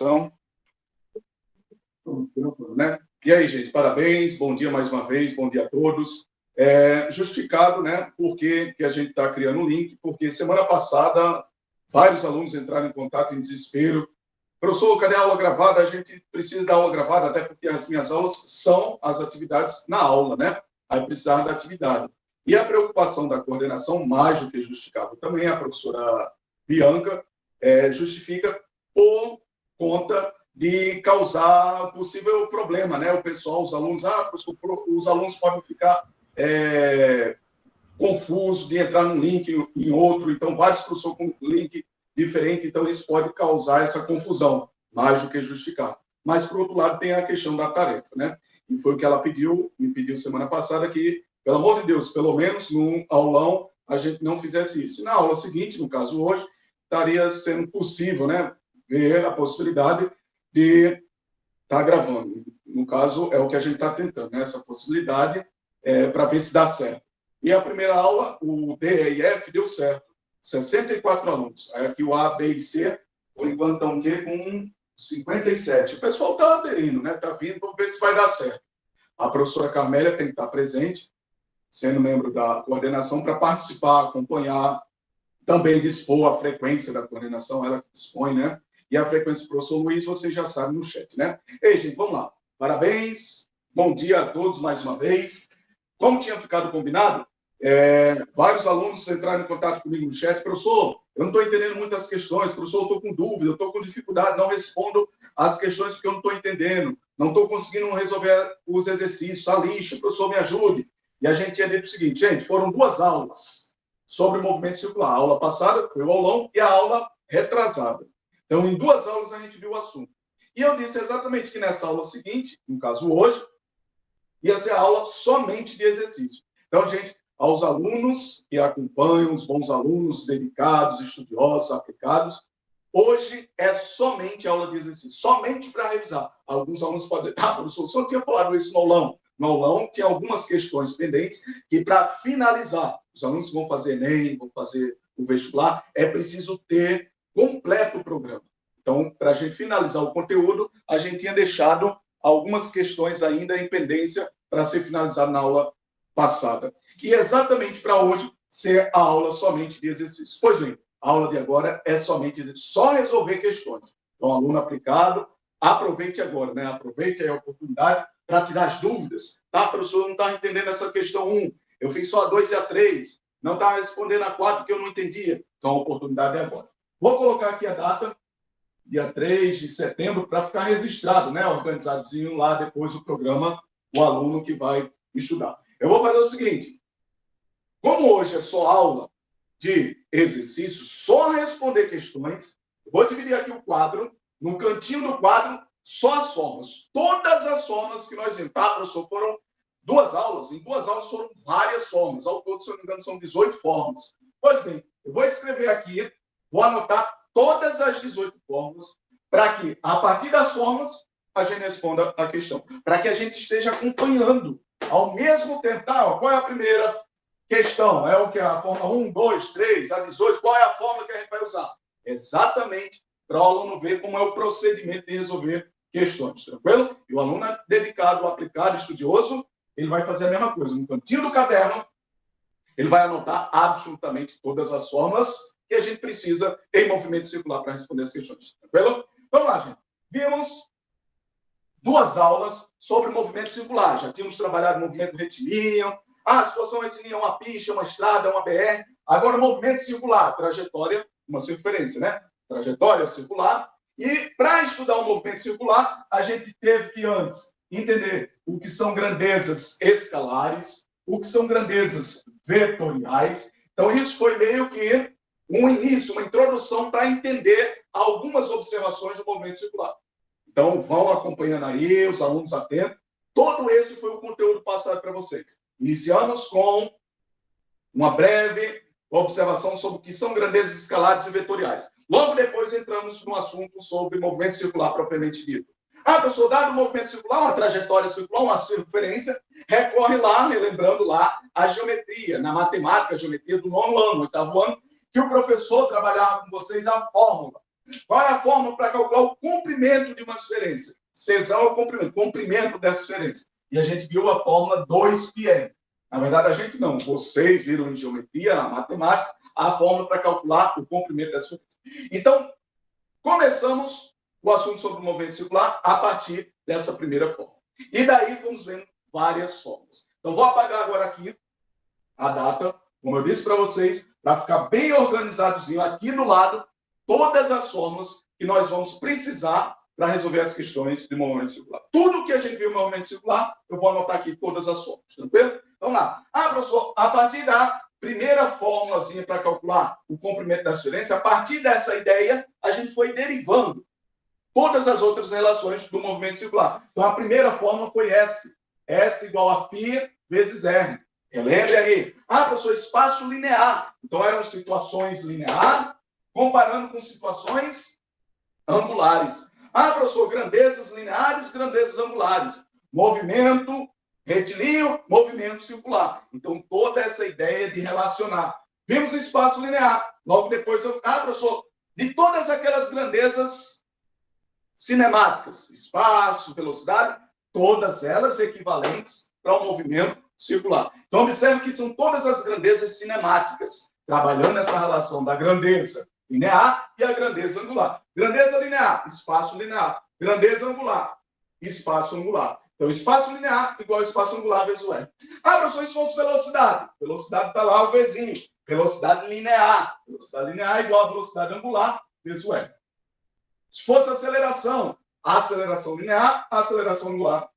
gravação. Né? E aí, gente, parabéns, bom dia mais uma vez, bom dia a todos. Justificado, né, por que a gente está criando o link, porque semana passada vários alunos entraram em contato em desespero. Professor, cadê a aula gravada? A gente precisa da aula gravada, até porque as minhas aulas são as atividades na aula, né? Aí precisava da atividade. E a preocupação da coordenação, mais do que justificável também, a professora Bianca, justifica por conta de causar possível problema, né? O pessoal, os alunos, os alunos podem ficar confusos de entrar num link em outro, então vários professores com link diferente, então isso pode causar essa confusão, mais do que justificar. Mas, por outro lado, tem a questão da tarefa, né? E foi o que ela me pediu semana passada, que, pelo amor de Deus, pelo menos num aulão, a gente não fizesse isso. E na aula seguinte, no caso hoje, estaria sendo possível, né, ver a possibilidade de estar gravando. No caso, é o que a gente está tentando, né? Essa possibilidade para ver se dá certo. E a primeira aula, o D e F, deu certo. 64 alunos. Aí aqui o A, B e C, por enquanto estão com 57. O pessoal está aderindo, né? Está vindo, vamos ver se vai dar certo. A professora Carmélia tem que estar presente, sendo membro da coordenação, para participar, acompanhar, também dispor a frequência da coordenação, ela que dispõe, né? E a frequência do professor Luiz, vocês já sabem no chat, né? Ei, gente, vamos lá. Parabéns, bom dia a todos mais uma vez. Como tinha ficado combinado, vários alunos entraram em contato comigo no chat. Professor, eu não estou entendendo muitas questões. Professor, eu estou com dúvida, eu estou com dificuldade, não respondo as questões porque eu não estou entendendo. Não estou conseguindo resolver os exercícios, a lixa. Professor, me ajude. E a gente tinha dito o seguinte, gente, foram 2 aulas sobre movimento circular. A aula passada foi o aulão e a aula retrasada. Então, em 2 aulas a gente viu o assunto. E eu disse exatamente que nessa aula seguinte, no caso hoje, ia ser a aula somente de exercício. Então, gente, aos alunos que acompanham, os bons alunos, dedicados, estudiosos, aplicados, hoje é somente aula de exercício, somente para revisar. Alguns alunos podem dizer, professor, o senhor tinha falado isso no aulão. No aulão tinha algumas questões pendentes que, para finalizar, os alunos que vão fazer Enem, vão fazer o vestibular, é preciso ter completo o programa. Então, para a gente finalizar o conteúdo, a gente tinha deixado algumas questões ainda em pendência para ser finalizado na aula passada. E exatamente para hoje ser a aula somente de exercícios. Pois bem, a aula de agora é somente exercício, só resolver questões. Então, aluno aplicado, aproveite agora, né? Aproveite a oportunidade para tirar as dúvidas. Tá, professor, não está entendendo essa questão 1. Eu fiz só a 2 e a 3. Não está respondendo a 4 porque eu não entendia. Então, a oportunidade é agora. Vou colocar aqui a data, dia 3 de setembro, para ficar registrado, né? Organizadozinho lá depois do programa, o aluno que vai estudar. Eu vou fazer o seguinte, como hoje é só aula de exercício, só responder questões, eu vou dividir aqui o quadro, no cantinho do quadro, só as formas. Todas as formas que nós vimos, tá, professor? Foram 2 aulas, em 2 aulas foram várias formas, ao todo, se eu não me engano, são 18 formas. Pois bem, eu vou escrever aqui, vou anotar todas as 18 formas, para que, a partir das formas, a gente responda a questão. Para que a gente esteja acompanhando ao mesmo tempo. Tá, qual é a primeira questão? É o que? A forma 1, 2, 3, a 18. Qual é a forma que a gente vai usar? Exatamente para o aluno ver como é o procedimento de resolver questões. Tranquilo? E o aluno dedicado, aplicado, estudioso, ele vai fazer a mesma coisa. No cantinho do caderno, ele vai anotar absolutamente todas as formas que a gente precisa em movimento circular para responder as questões. Tranquilo? Vamos lá, gente. Vimos 2 aulas sobre movimento circular. Já tínhamos trabalhado movimento retilíneo. A situação retilínea é uma pista, uma estrada, uma BR. Agora, movimento circular, trajetória, uma circunferência, né? Trajetória circular. E, para estudar o movimento circular, a gente teve que, antes, entender o que são grandezas escalares, o que são grandezas vetoriais. Então, isso foi meio que um início, uma introdução para entender algumas observações do movimento circular. Então, vão acompanhando aí, os alunos atentos. Todo esse foi o conteúdo passado para vocês. Iniciamos com uma breve observação sobre o que são grandezas escalares e vetoriais. Logo depois, entramos no assunto sobre movimento circular propriamente dito. Professor, dado o movimento circular, uma trajetória circular, uma circunferência, recorre lá, relembrando lá, a geometria, na matemática, a geometria do 9º ano, 8º ano, que o professor trabalhava com vocês a fórmula. Qual é a fórmula para calcular o comprimento de uma esferência? Czão é o comprimento dessa esferência. E a gente viu a fórmula 2πr. Na verdade, a gente não. Vocês viram em geometria, na matemática, a fórmula para calcular o comprimento dessa esferência. Então, começamos o assunto sobre o movimento circular a partir dessa primeira fórmula. E daí fomos vendo várias fórmulas. Então, vou apagar agora aqui a data, como eu disse para vocês, para ficar bem organizadozinho aqui do lado, todas as fórmulas que nós vamos precisar para resolver as questões de movimento circular. Tudo que a gente viu no movimento circular, eu vou anotar aqui todas as fórmulas, tranquilo? Vamos lá. Professor, a partir da primeira fórmulazinha para calcular o comprimento da esferência, a partir dessa ideia, a gente foi derivando todas as outras relações do movimento circular. Então, a primeira fórmula foi S. S igual a φ vezes R. Lembre aí. Professor, espaço linear. Então, eram situações lineares comparando com situações angulares. Professor, grandezas lineares, grandezas angulares. Movimento retilíneo, movimento circular. Então, toda essa ideia de relacionar. Vimos espaço linear. Logo depois, professor, de todas aquelas grandezas cinemáticas, espaço, velocidade, todas elas equivalentes para o movimento circular. Então, observe que são todas as grandezas cinemáticas, trabalhando nessa relação da grandeza linear e a grandeza angular. Grandeza linear, espaço linear. Grandeza angular, espaço angular. Então, espaço linear igual a espaço angular vezes o R. Professor, se fosse velocidade. Velocidade está lá o Vzinho. Velocidade linear. Velocidade linear igual a velocidade angular vezes o R. Se fosse aceleração, aceleração linear, aceleração angular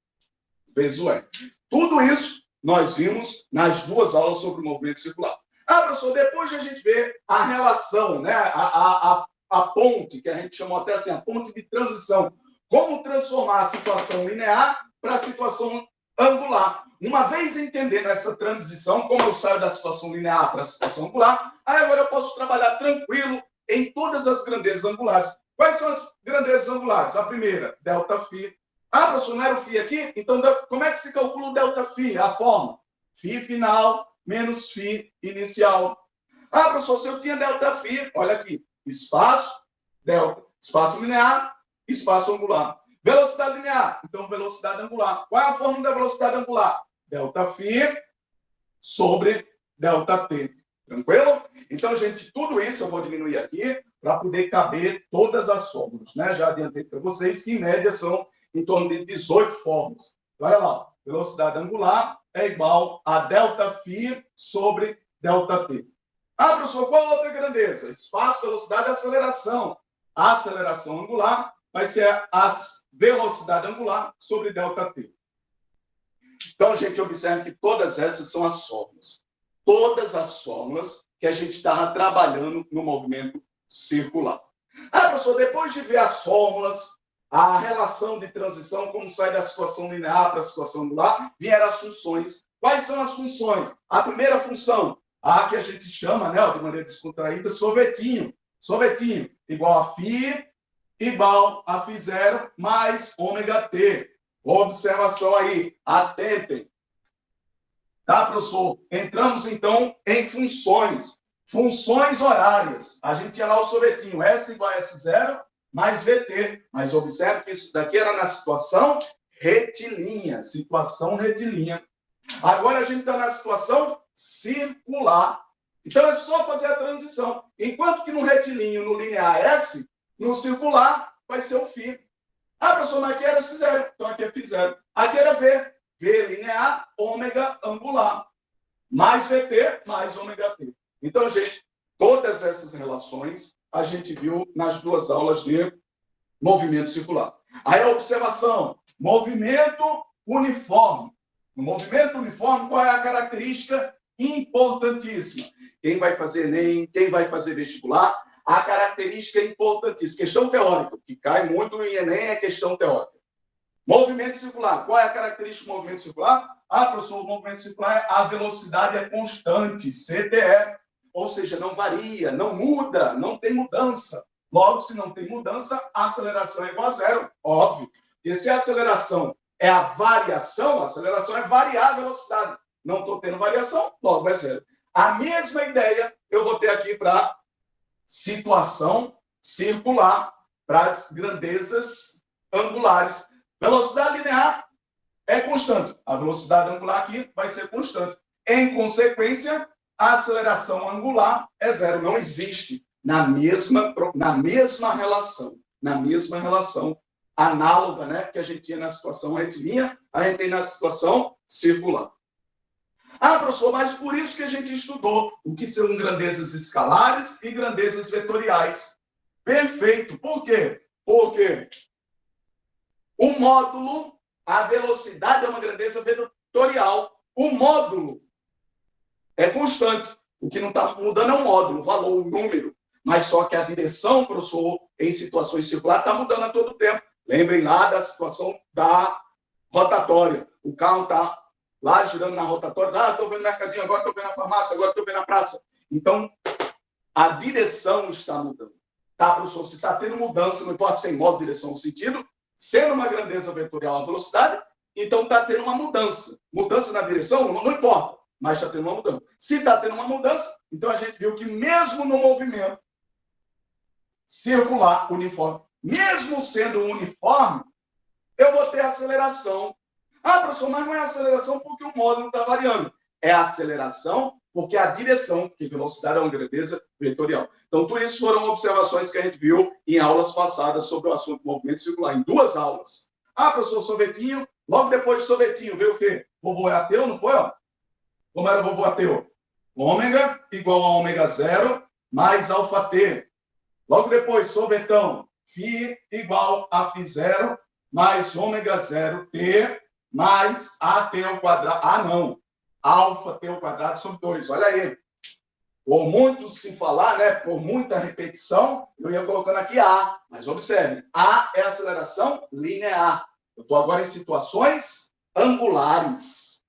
vezes o R. Tudo isso nós vimos nas duas aulas sobre o movimento circular. Professor, depois de a gente ver a relação, né, a ponte, que a gente chamou até assim, a ponte de transição, como transformar a situação linear para a situação angular. Uma vez entendendo essa transição, como eu saio da situação linear para a situação angular, agora eu posso trabalhar tranquilo em todas as grandezas angulares. Quais são as grandezas angulares? A primeira, ΔΦ. Professor, não era o φ aqui? Então, como é que se calcula o ΔΦ? A forma? Φ final menos φ inicial. Professor, se eu tinha ΔΦ, olha aqui, espaço, delta, espaço linear, espaço angular. Velocidade linear, então velocidade angular. Qual é a fórmula da velocidade angular? ΔΦ sobre ΔT. Tranquilo? Então, gente, tudo isso eu vou diminuir aqui para poder caber todas as fórmulas, né? Já adiantei para vocês que, em média, são em torno de 18 fórmulas. Vai lá, velocidade angular é igual a ΔΦ sobre ΔT. Professor, qual a outra grandeza? Espaço, velocidade e aceleração. A aceleração angular vai ser a velocidade angular sobre ΔT. Então, gente, observe que todas essas são as fórmulas. Todas as fórmulas que a gente estava trabalhando no movimento circular. Professor, depois de ver as fórmulas, a relação de transição, como sai da situação linear para a situação angular, vieram as funções. Quais são as funções? A primeira função, a que a gente chama, né, de maneira descontraída, sorvetinho. Sorvetinho, igual a φ, igual a φ0 mais ômega-t. Observação aí, atentem. Tá, professor? Entramos, então, em funções. Funções horárias. A gente tinha lá o sorvetinho, S igual a S0 mais VT. Mas observe que isso daqui era na situação retilínea. Situação retilínea. Agora a gente está na situação circular. Então é só fazer a transição. Enquanto que no retilíneo, no linear S, no circular, vai ser o φ. Professor, mas aqui era S0. Então aqui é φ0. Aqui era V. V linear, ômega angular. Mais VT, mais ômega-t. Então, gente, todas essas relações a gente viu nas duas aulas de movimento circular. Aí a observação, movimento uniforme. No movimento uniforme, qual é a característica importantíssima? Quem vai fazer Enem, quem vai fazer vestibular, a característica é importantíssima. Questão teórica, que cai muito em Enem é questão teórica. Movimento circular. Qual é a característica do movimento circular? Professor, o movimento circular, a velocidade é constante, CTE. Ou seja, não varia, não muda, não tem mudança. Logo, se não tem mudança, a aceleração é igual a zero, óbvio. E se a aceleração é a variação é variar a velocidade. Não estou tendo variação, logo é zero. A mesma ideia eu vou ter aqui para situação circular para as grandezas angulares. Velocidade linear é constante. A velocidade angular aqui vai ser constante. Em consequência, a aceleração angular é zero. Não existe na mesma relação. Na mesma relação análoga, né, que a gente tinha na situação retilínea, a gente tem na situação circular. Ah, professor, mas por isso que a gente estudou o que são grandezas escalares e grandezas vetoriais. Perfeito. Por quê? Porque o módulo, a velocidade é uma grandeza vetorial. O módulo é constante. O que não está mudando é o módulo, o valor, o número. Mas só que a direção, professor, em situações circulares, está mudando a todo tempo. Lembrem lá da situação da rotatória. O carro está lá girando na rotatória. Ah, estou vendo o mercadinho, agora estou vendo a farmácia, agora estou vendo a praça. Então, a direção está mudando. Tá, professor? Se está tendo mudança, não importa se é em modo, direção ou sentido, sendo uma grandeza vetorial a velocidade, então está tendo uma mudança. Mudança na direção, não importa, mas está tendo uma mudança. Se está tendo uma mudança, então a gente viu que mesmo no movimento circular uniforme, mesmo sendo uniforme, eu vou ter aceleração. Ah, professor, mas não é aceleração porque o módulo está variando. É aceleração porque a direção, que velocidade é uma grandeza vetorial. Então, tudo isso foram observações que a gente viu em aulas passadas sobre o assunto movimento circular, em 2 aulas. Ah, professor, sorvetinho, logo depois de sorvetinho, veio o quê? Vovô é ateu, não foi? Ó? Como era vovô ateu? Ômega igual a ômega zero mais alfa t. Logo depois, sorvetão, φ igual a φ0 mais ômega zero t mais at ao quadrado. Ah, não. Alfa t ao quadrado sobre 2. Olha aí. Por muito se falar, né, por muita repetição, eu ia colocando aqui A. Mas observe, A é aceleração linear. Eu estou agora em situações angulares.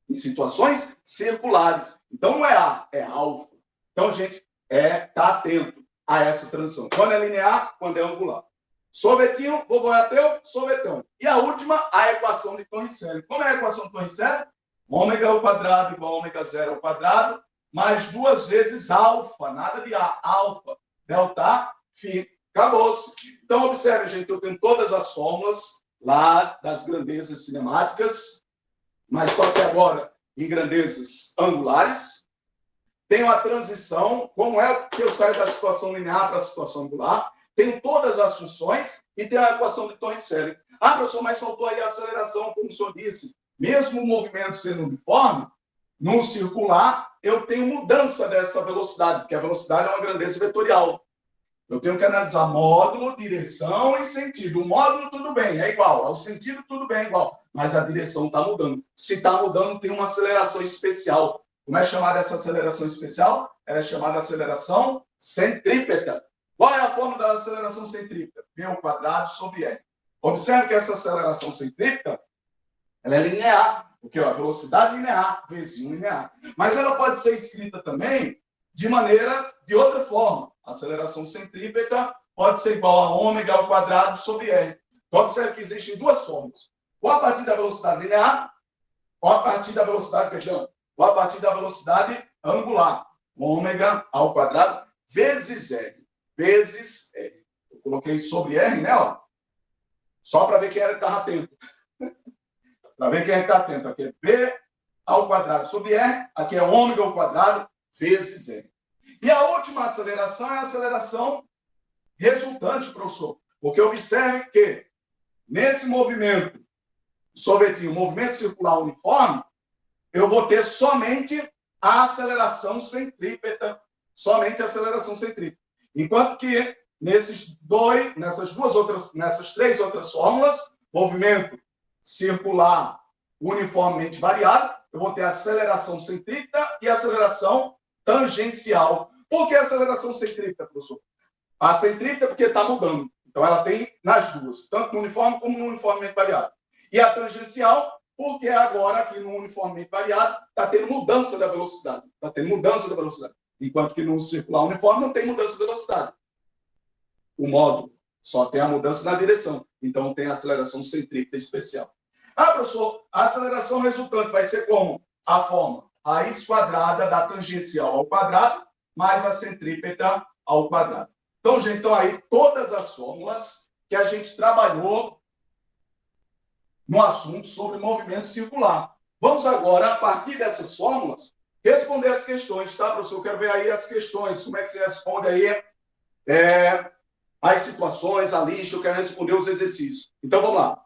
Em situações circulares. Então não é A, é alfa. Então, gente, tá atento a essa transição. Quando é linear, quando é angular. Sorvetinho, vovô é ateu, sorvetão. E a última, a equação de Torricelli. Como é a equação de Torricelli? Ômega ao quadrado igual a ômega zero ao quadrado, mais 2 vezes alfa, nada de A, alfa, delta, φ. Acabou-se. Então, observe, gente, eu tenho todas as fórmulas lá das grandezas cinemáticas, mas só que agora em grandezas angulares. Tenho a transição, como é que eu saio da situação linear para a situação angular. Tenho todas as funções e tenho a equação de Torricelli. Ah, professor, mas faltou aí a aceleração, como o senhor disse. Mesmo o movimento sendo uniforme, no circular, eu tenho mudança dessa velocidade, porque a velocidade é uma grandeza vetorial. Eu tenho que analisar módulo, direção e sentido. O módulo, tudo bem, é igual. O sentido, tudo bem, é igual. Mas a direção está mudando. Se está mudando, tem uma aceleração especial. Como é chamada essa aceleração especial? Ela é chamada aceleração centrípeta. Qual é a forma da aceleração centrípeta? V ao quadrado sobre R. Observe que essa aceleração centrípeta, ela é linear, porque a velocidade linear, vezes 1 linear. Mas ela pode ser escrita também de outra forma. A aceleração centrípeta pode ser igual a ômega ao quadrado sobre R. Então, observe que existem 2 formas. Ou a partir da velocidade linear, ou a partir da velocidade, ou a partir da velocidade angular. Ômega ao quadrado vezes R. Vezes R. Eu coloquei sobre R, né? Ó, só para ver quem estava atento. Para ver quem está atento. Aqui é V ao quadrado sobre R. Aqui é ômega ao quadrado vezes R. E a última aceleração é a aceleração resultante, professor. Porque observe que nesse movimento sorvetinho, movimento circular uniforme, eu vou ter somente a aceleração centrípeta. Somente a aceleração centrípeta. Enquanto que nessas 3 outras fórmulas, movimento circular uniformemente variado, eu vou ter aceleração centrípeta e aceleração tangencial. Por que aceleração centrípeta, professor? A centrípeta porque está mudando. Então, ela tem nas duas, tanto no uniforme como no uniformemente variado. E a tangencial, porque agora, aqui no uniformemente variado, está tendo mudança da velocidade. Está tendo mudança da velocidade. Enquanto que no circular uniforme não tem mudança de velocidade. O módulo só tem a mudança na direção. Então, tem a aceleração centrípeta especial. Ah, professor, a aceleração resultante vai ser como? A forma raiz quadrada da tangencial ao quadrado mais a centrípeta ao quadrado. Então, gente, então aí todas as fórmulas que a gente trabalhou no assunto sobre movimento circular. Vamos agora, a partir dessas fórmulas, responder as questões, tá, professor? Eu quero ver aí as questões, como é que você responde aí as situações, a lista, eu quero responder os exercícios. Então, vamos lá.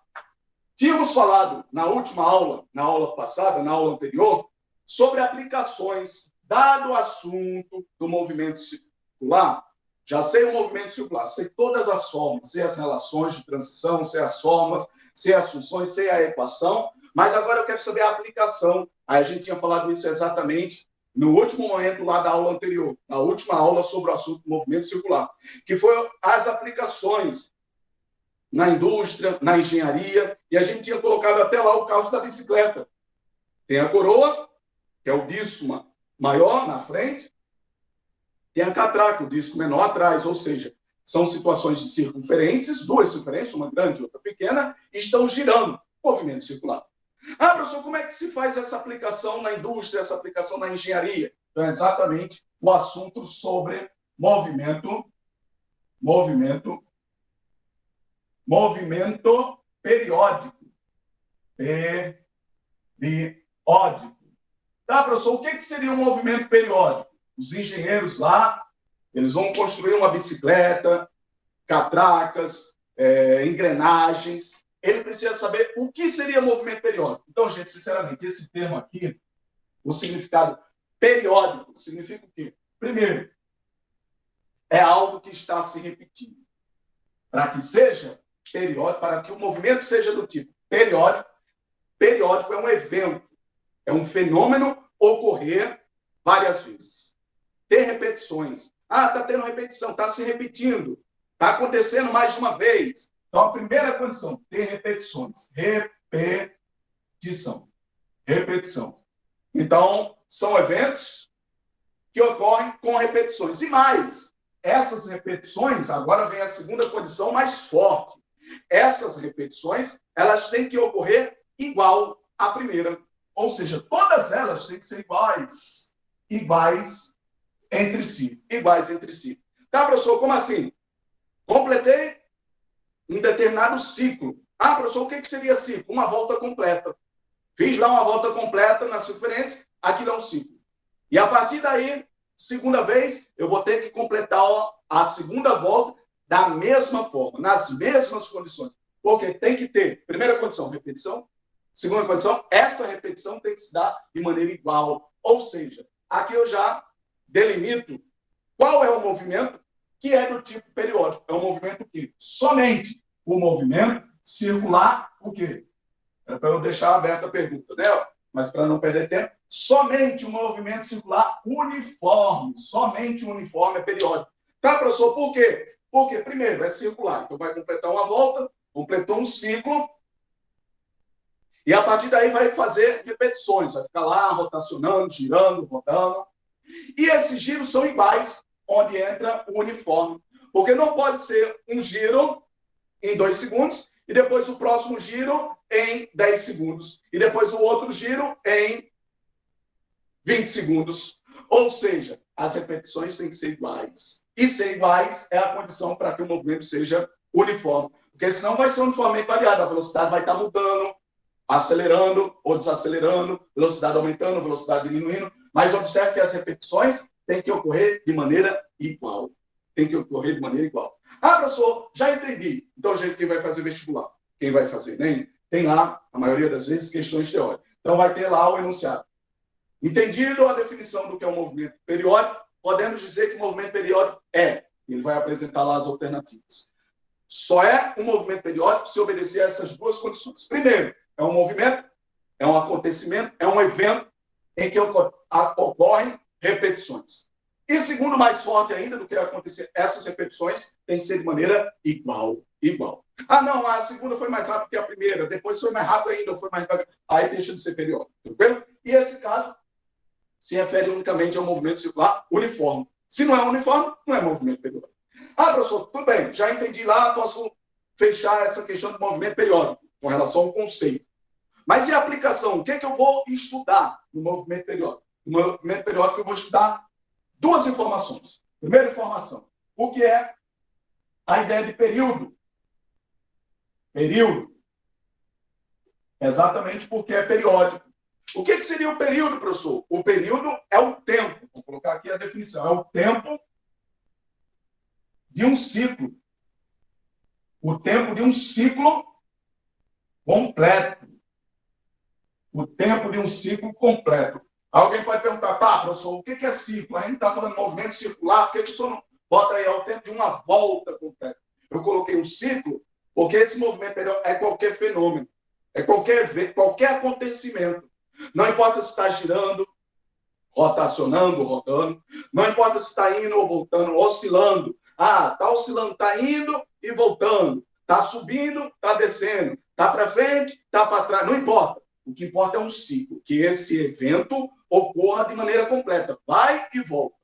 Tínhamos falado na última aula, na aula passada, na aula anterior, sobre aplicações, dado o assunto do movimento circular. Já sei o movimento circular, sei todas as formas, sei as relações de transição, sei as formas, sei as funções, sei a equação, mas agora eu quero saber a aplicação. Aí a gente tinha falado isso exatamente no último momento lá da aula anterior, na última aula sobre o assunto do movimento circular, que foi as aplicações na indústria, na engenharia, e a gente tinha colocado até lá o caso da bicicleta. Tem a coroa, que é o disco maior na frente, tem a catraca, o disco menor atrás, ou seja, são situações de circunferências, duas circunferências, uma grande e outra pequena, e estão girando, movimento circular. Ah, professor, como é que se faz essa aplicação na indústria, essa aplicação na engenharia? Então, é exatamente o assunto sobre movimento periódico. Periódico. Tá, professor, o que seria um movimento periódico? Os engenheiros lá, eles vão construir uma bicicleta, catracas, engrenagens. Ele precisa saber o que seria movimento periódico. Então, gente, sinceramente, esse termo aqui, o significado periódico, significa o quê? Primeiro, é algo que está se repetindo. Para que seja periódico, para que o movimento seja do tipo periódico, periódico é um evento, é um fenômeno ocorrer várias vezes. Ter repetições. Ah, está tendo repetição, está se repetindo, está acontecendo mais de uma vez. Então, a primeira condição, ter repetições. Repetição. Então, são eventos que ocorrem com repetições. E mais, essas repetições, agora vem a segunda condição mais forte. Essas repetições, elas têm que ocorrer igual à primeira. Ou seja, todas elas têm que ser iguais entre si. Tá, professor, como assim? Completei um determinado ciclo. Ah, professor, o que seria ciclo? Uma volta completa. Fiz lá uma volta completa na circunferência, aqui dá um ciclo. E a partir daí, segunda vez, eu vou ter que completar a segunda volta da mesma forma, nas mesmas condições. Porque tem que ter, primeira condição, repetição. Segunda condição, essa repetição tem que se dar de maneira igual. Ou seja, aqui eu já delimito qual é o movimento que é do tipo periódico. É um movimento que somente o movimento circular, o quê? É para eu deixar aberta a pergunta, né? Mas para não perder tempo, somente o movimento circular uniforme, somente o uniforme é periódico. Tá, professor, por quê? Porque, primeiro, é circular. Então, vai completar uma volta, completou um ciclo, e a partir daí vai fazer repetições, vai ficar lá rotacionando, girando, rodando. E esses giros são iguais, onde entra o uniforme. Porque não pode ser um giro em 2 segundos, e depois o próximo giro em 10 segundos, e depois o outro giro em 20 segundos. Ou seja, as repetições têm que ser iguais. E ser iguais é a condição para que o movimento seja uniforme. Porque senão vai ser uniformemente variado, a velocidade vai estar mudando, acelerando ou desacelerando, velocidade aumentando, velocidade diminuindo. Mas observe que as repetições têm que ocorrer de maneira igual. Ah, professor, já entendi. Então, gente, quem vai fazer vestibular? Quem vai fazer Enem? Tem lá, a maioria das vezes, questões teóricas. Então, vai ter lá o enunciado. Entendido a definição do que é um movimento periódico, podemos dizer que o movimento periódico ele vai apresentar lá as alternativas. Só é um movimento periódico se obedecer a essas duas condições. Primeiro, é um movimento, é um acontecimento, é um evento em que ocorrem repetições. E segundo, mais forte ainda do que acontecer, essas repetições têm que ser de maneira igual. Ah, não, a segunda foi mais rápida que a primeira, depois foi mais rápido ainda, foi mais devagar. Aí deixa de ser periódico, tranquilo? E esse caso se refere unicamente ao movimento circular uniforme. Se não é uniforme, não é movimento periódico. Ah, professor, tudo bem, já entendi lá, posso fechar essa questão do movimento periódico com relação ao conceito. Mas e a aplicação? O que eu vou estudar no movimento periódico? No movimento periódico eu vou estudar duas informações. Primeira informação, o que é a ideia de período. Período. Exatamente porque é periódico. O que seria o período, professor? O período é o tempo. Vou colocar aqui a definição. É o tempo de um ciclo. O tempo de um ciclo completo. O tempo de um ciclo completo. Alguém pode perguntar, tá, professor, o que é ciclo? A gente está falando de movimento circular, por que o senhor não bota aí o tempo de uma volta completa? Eu coloquei um ciclo, porque esse movimento é qualquer fenômeno, é qualquer acontecimento. Não importa se está girando, rotacionando, rodando, não importa se está indo ou voltando, oscilando. Ah, está oscilando, está indo e voltando, está subindo, está descendo, está para frente, está para trás, não importa. O que importa é um ciclo, que esse evento ocorra de maneira completa, vai e volta,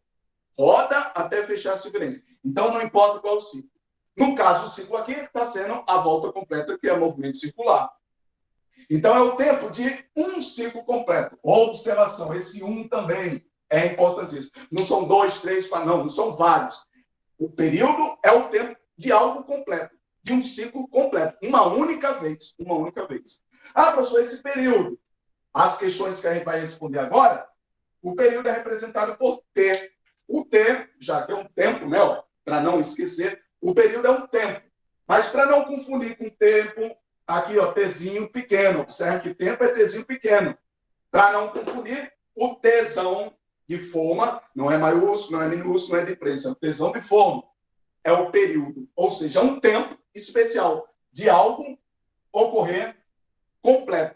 roda até fechar a sequência. Então, não importa qual é o ciclo. No caso, o ciclo aqui está sendo a volta completa, que é o movimento circular. Então, é o tempo de um ciclo completo. Observação, esse um também é importantíssimo. Não são 2, 3, 4, não são vários. O período é o tempo de algo completo, de um ciclo completo, uma única vez. Ah, professor, esse período, as questões que a gente vai responder agora, o período é representado por T. O T, já que é um tempo, né, para não esquecer, o período é um tempo. Mas para não confundir com tempo, aqui, ó, Tzinho pequeno. Observe que tempo é Tzinho pequeno. Para não confundir, o Tzão de forma, não é maiúsculo, não é minúsculo, não é de preço, é o Tzão de forma. É o período, ou seja, um tempo especial de algo ocorrer completo.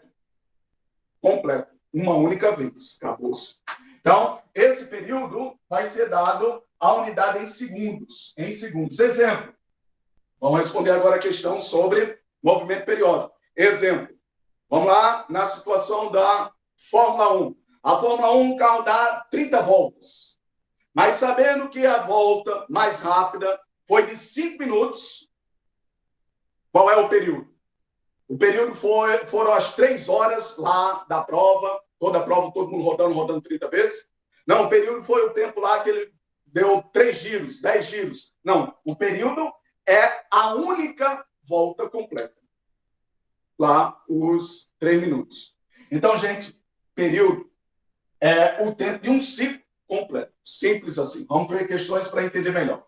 Uma única vez. Acabou-se. Então, esse período vai ser dado a unidade em segundos. Exemplo. Vamos responder agora a questão sobre movimento periódico. Exemplo. Vamos lá na situação da Fórmula 1. A Fórmula 1, o carro dá 30 voltas. Mas sabendo que a volta mais rápida foi de 5 minutos, qual é o período? O período foram as 3 horas lá da prova, toda a prova, todo mundo rodando 30 vezes. Não, o período foi o tempo lá que ele deu 3 giros, 10 giros. Não, o período é a única volta completa. Lá, os 3 minutos. Então, gente, período é o tempo de um ciclo completo. Simples assim. Vamos ver questões para entender melhor.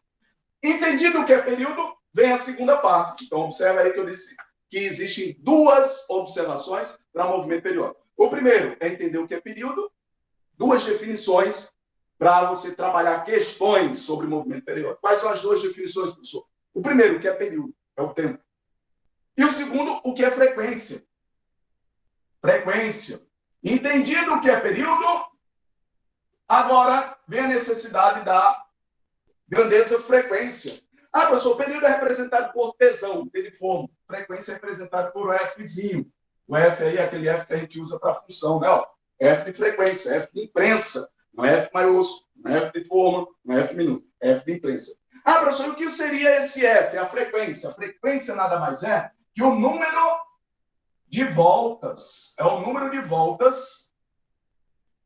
Entendido o que é período, vem a segunda parte. Então, observa aí que eu disse que existem 2 observações para movimento periódico. O primeiro é entender o que é período, 2 definições para você trabalhar questões sobre movimento periódico. Quais são as 2 definições, professor? O primeiro, o que é período, é o tempo. E o segundo, o que é frequência. Frequência. Entendido o que é período, agora vem a necessidade da grandeza frequência. Ah, professor, o período é representado por Tzão, deliforme. Frequência é representada por Fzinho. O F aí é aquele F que a gente usa para função, né? F de frequência, F de imprensa. Não é F maiúsculo, não é F de forma, não é F minúsculo, é F de imprensa. Ah, professor, o que seria esse F? A frequência. A frequência nada mais é que o número de voltas. É o número de voltas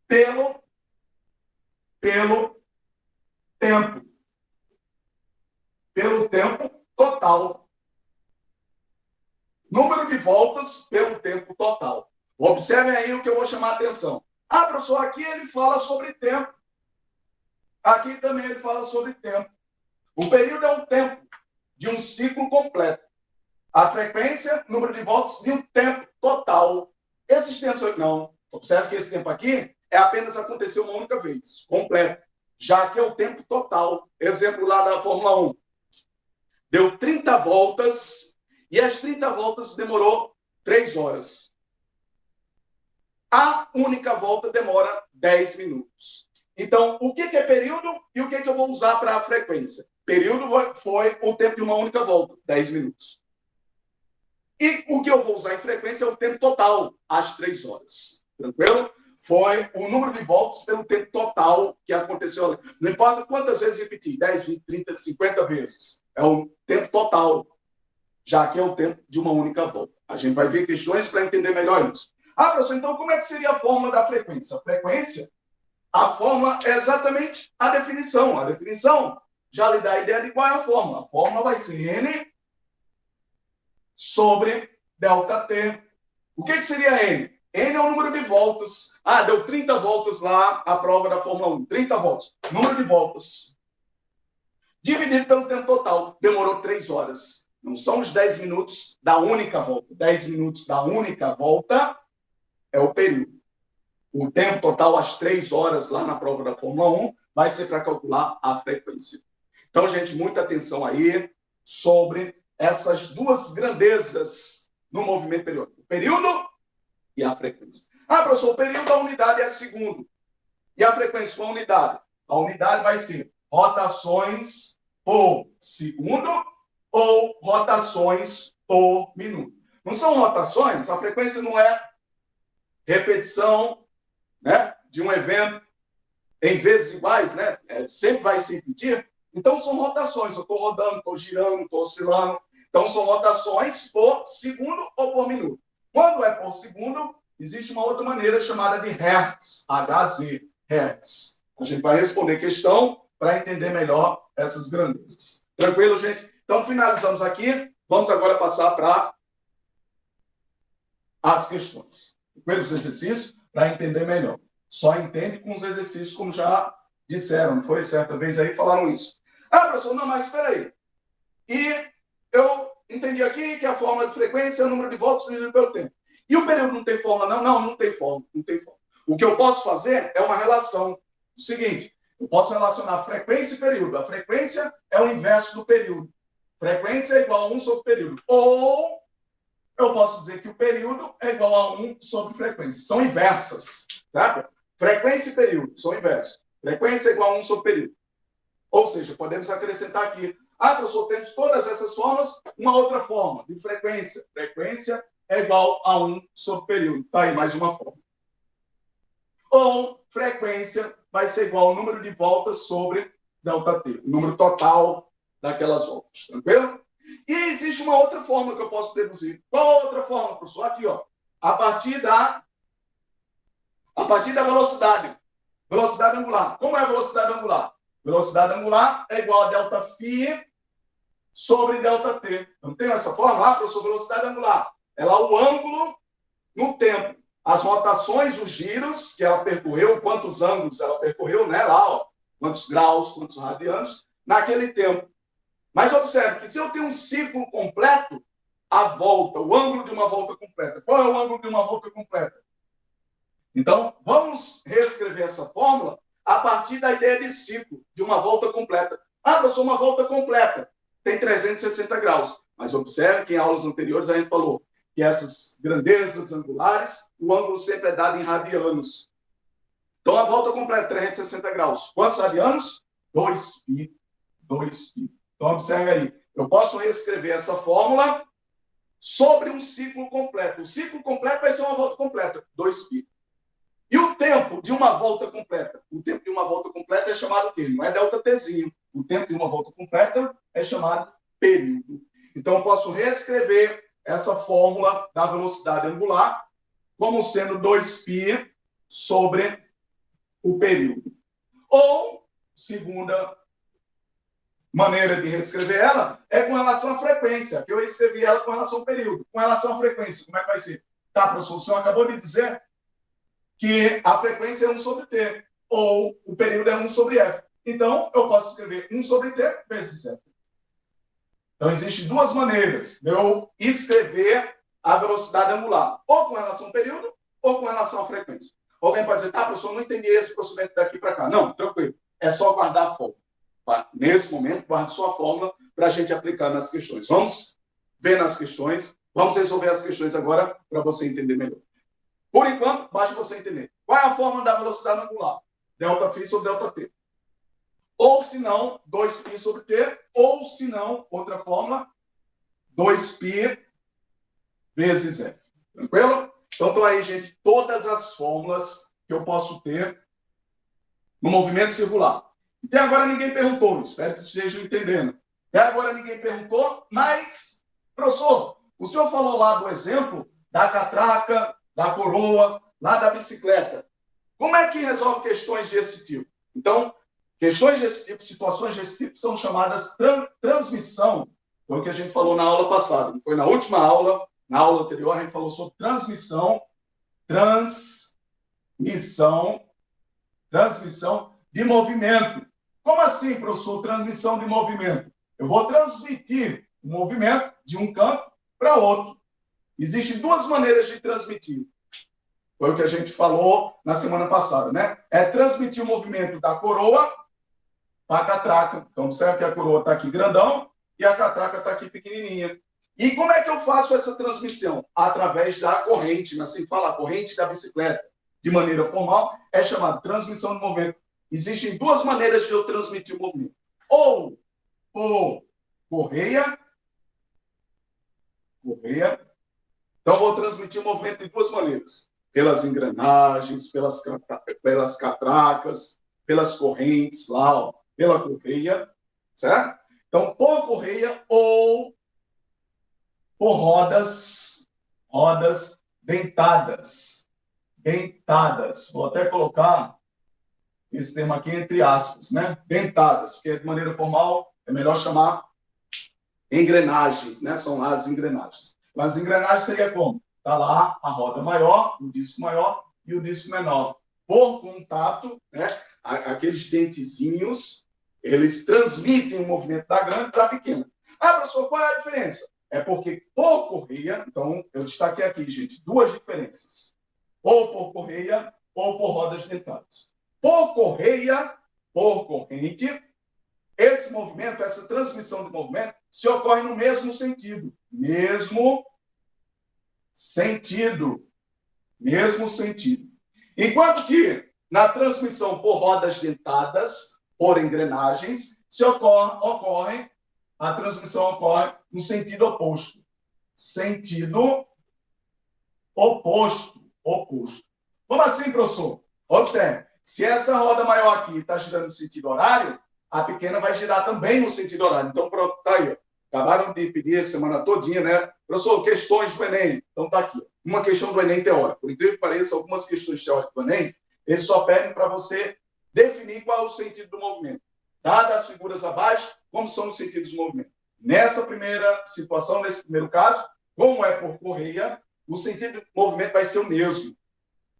pelo tempo. Pelo tempo total. Número de voltas pelo tempo total. Observem aí o que eu vou chamar a atenção. Ah, professor, aqui ele fala sobre tempo. Aqui também ele fala sobre tempo. O período é um tempo de um ciclo completo. A frequência, número de voltas de um tempo total. Esses tempos, não. Observe que esse tempo aqui é apenas acontecer uma única vez, completo. Já que é o tempo total. Exemplo lá da Fórmula 1. Deu 30 voltas e as 30 voltas demorou 3 horas. A única volta demora 10 minutos. Então, o que é período e o que eu vou usar para a frequência? Período foi o tempo de uma única volta, 10 minutos. E o que eu vou usar em frequência é o tempo total, às 3 horas. Tranquilo? Foi o número de voltas pelo tempo total que aconteceu ali. Não importa quantas vezes repetir, 10, 20, 30, 50 vezes. É o tempo total, já que é o tempo de uma única volta. A gente vai ver questões para entender melhor isso. Ah, professor, então como é que seria a fórmula da frequência? A frequência, a fórmula é exatamente a definição. A definição já lhe dá a ideia de qual é a fórmula. A fórmula vai ser N sobre ΔT. O que seria N? N é o número de voltas. Ah, deu 30 voltas lá a prova da Fórmula 1. 30 voltas. Número de voltas. Dividido pelo tempo total. Demorou 3 horas. Não são os 10 minutos da única volta. 10 minutos da única volta é o período. O tempo total, as 3 horas lá na prova da Fórmula 1, vai ser para calcular a frequência. Então, gente, muita atenção aí sobre essas duas grandezas no movimento periódico. O período e a frequência. Ah, professor, o período da unidade é segundo. E a frequência com a unidade? A unidade vai ser rotações por segundo ou rotações por minuto. Não são rotações, a frequência não é repetição, né, de um evento em vezes iguais, né, sempre vai se repetir. Então, são rotações. Eu estou rodando, estou girando, estou oscilando. Então, são rotações por segundo ou por minuto. Quando é por segundo, existe uma outra maneira chamada de Hertz, HZ, Hertz. A gente vai responder questão para entender melhor essas grandezas. Tranquilo, gente? Então, finalizamos aqui. Vamos agora passar para as questões. Pelos exercícios, para entender melhor. Só entende com os exercícios, como já disseram. Não foi? Certa vez aí falaram isso. Ah, professor, não, mas espera aí. E eu entendi aqui que a fórmula de frequência é o número de voltas dividido pelo tempo. E o período não tem fórmula? Não, não tem fórmula. Não tem fórmula. O que eu posso fazer é uma relação. O seguinte, eu posso relacionar frequência e período. A frequência é o inverso do período. Frequência é igual a 1 sobre período. Ou eu posso dizer que o período é igual a 1 sobre frequência. São inversas. Tá? Frequência e período são inversos. Frequência é igual a 1 sobre período. Ou seja, podemos acrescentar aqui. Ah, professor, temos todas essas formas. Uma outra forma de frequência. Frequência é igual a 1 sobre período. Está aí mais uma forma. Ou frequência vai ser igual ao número de voltas sobre ΔT. O número total daquelas voltas. Tranquilo? E existe uma outra forma que eu posso deduzir. Qual a outra forma, professor? Aqui, ó. A partir da velocidade. Velocidade angular. Como é a velocidade angular? Velocidade angular é igual a ΔΦ sobre ΔT. Não tem essa forma? Ah, professor, velocidade angular. É lá o ângulo no tempo. As rotações, os giros que ela percorreu, quantos ângulos ela percorreu, né? Lá, ó, quantos graus, quantos radianos, naquele tempo. Mas observe que se eu tenho um ciclo completo, a volta, o ângulo de uma volta completa. Qual é o ângulo de uma volta completa? Então, vamos reescrever essa fórmula a partir da ideia de ciclo, de uma volta completa. Ah, professor, uma volta completa tem 360 graus. Mas observe que em aulas anteriores a gente falou que essas grandezas angulares, o ângulo sempre é dado em radianos. Então, a volta completa, 360 graus. Quantos radianos? 2π. 2π. Então, observe aí. Eu posso reescrever essa fórmula sobre um ciclo completo. O ciclo completo vai ser uma volta completa, 2π. E o tempo de uma volta completa? O tempo de uma volta completa é chamado o quê? Não é ΔTzinho. O tempo de uma volta completa é chamado período. Então, eu posso reescrever essa fórmula da velocidade angular como sendo 2π sobre o período. Ou, segunda maneira de reescrever ela é com relação à frequência, que eu escrevi ela com relação ao período. Com relação à frequência, como é que vai ser? Tá, professor, o senhor acabou de dizer que a frequência é 1 sobre T, ou o período é 1 sobre F. Então, eu posso escrever 1 sobre T vezes F. Então, existem duas maneiras de eu escrever a velocidade angular, ou com relação ao período, ou com relação à frequência. Alguém pode dizer, tá, professor, não entendi esse procedimento daqui para cá. Não, tranquilo. É só guardar a fórmula. Nesse momento, guarde sua fórmula para a gente aplicar nas questões. Vamos ver nas questões. Vamos resolver as questões agora para você entender melhor. Por enquanto, basta você entender. Qual é a fórmula da velocidade angular? ΔΦ sobre ΔT. Ou, se não, 2π sobre T. Ou, se não, outra fórmula, 2π vezes F. Tranquilo? Então, estão aí, gente, todas as fórmulas que eu posso ter no movimento circular. Até agora ninguém perguntou, espero que estejam entendendo. Até agora ninguém perguntou, mas, professor, o senhor falou lá do exemplo da catraca, da coroa, lá da bicicleta. Como é que resolve questões desse tipo? Então, Questões desse tipo, situações desse tipo são chamadas transmissão. Foi o que a gente falou na aula passada. Foi na última aula, na aula anterior, a gente falou sobre transmissão de movimento. Como assim, professor, transmissão de movimento? Eu vou transmitir o movimento de um canto para outro. Existem duas maneiras de transmitir. Foi o que a gente falou na semana passada, né? É transmitir o movimento da coroa para a catraca. Então, observe que a coroa está aqui grandão e a catraca está aqui pequenininha. E como é que eu faço essa transmissão? Através da corrente, assim fala, a corrente da bicicleta. De maneira formal, é chamada transmissão de movimento. Existem duas maneiras de eu transmitir o movimento. Ou por correia. Então, vou transmitir o movimento de duas maneiras. Pelas engrenagens, pelas catracas, pelas correntes, lá, ó, pela correia, certo? Então, por correia ou por rodas dentadas. Vou até colocar esse termo aqui entre aspas, né? Dentadas, porque de maneira formal é melhor chamar engrenagens, né? São as engrenagens. As engrenagens seria como? Está lá a roda maior, o disco maior e o disco menor. Por contato, né? Aqueles dentezinhos, eles transmitem o movimento da grande para a pequena. Ah, professor, qual é a diferença? É porque por correia, então eu destaquei aqui, gente, duas diferenças. Ou por correia ou por rodas dentadas. Por correia, por corrente, esse movimento, essa transmissão de movimento, se ocorre no mesmo sentido. Mesmo sentido. Enquanto que na transmissão por rodas dentadas, por engrenagens, a transmissão ocorre no sentido oposto. Como assim, professor? Observe, se essa roda maior aqui está girando no sentido horário, a pequena vai girar também no sentido horário. Então, pronto, está aí. Acabaram de pedir a semana todinha, né? Professor, questões do Enem. Então, está aqui. Uma questão do Enem teórica. Por incrível que pareça, algumas questões teóricas do Enem, eles só pedem para você definir qual é o sentido do movimento. Dadas as figuras abaixo, como são os sentidos do movimento. Nessa primeira situação, nesse primeiro caso, como é por correia, o sentido do movimento vai ser o mesmo.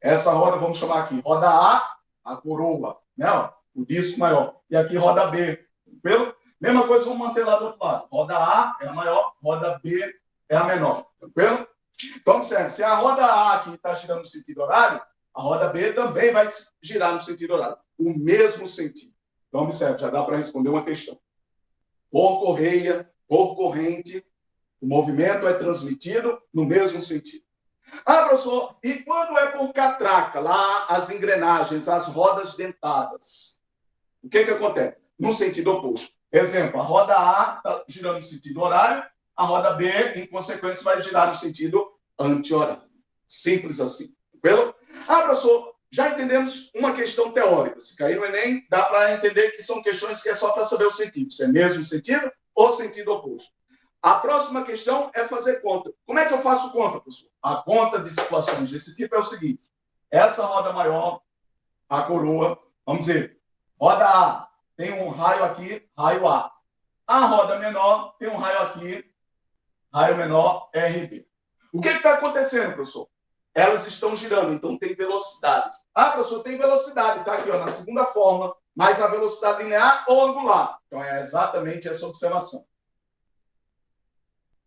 Essa roda, vamos chamar aqui, roda A coroa, né? O disco maior. E aqui roda B. Tranquilo? Mesma coisa, vamos manter lá do outro lado. Roda A é a maior, roda B é a menor. Tranquilo? Então, observe, se a roda A aqui está girando no sentido horário, a roda B também vai girar no sentido horário. O mesmo sentido. Então, observe, já dá para responder uma questão. Por correia, por corrente, o movimento é transmitido no mesmo sentido. Ah, professor, e quando é por catraca, lá as engrenagens, as rodas dentadas? O que acontece? No sentido oposto. Exemplo, a roda A está girando no sentido horário, a roda B, em consequência, vai girar no sentido anti-horário. Simples assim. Tranquilo? Ah, professor, já entendemos uma questão teórica. Se cair no Enem, dá para entender que são questões que é só para saber o sentido. Se é mesmo sentido ou sentido oposto. A próxima questão é fazer conta. Como é que eu faço conta, professor? A conta de situações desse tipo é o seguinte. Essa roda maior, a coroa, vamos dizer, roda A tem um raio aqui, raio A. A roda menor tem um raio aqui, raio menor, RB. O que está acontecendo, professor? Elas estão girando, então tem velocidade. Ah, professor, tem velocidade. Está aqui, ó, na segunda forma, mas a velocidade linear ou angular. Então, é exatamente essa observação.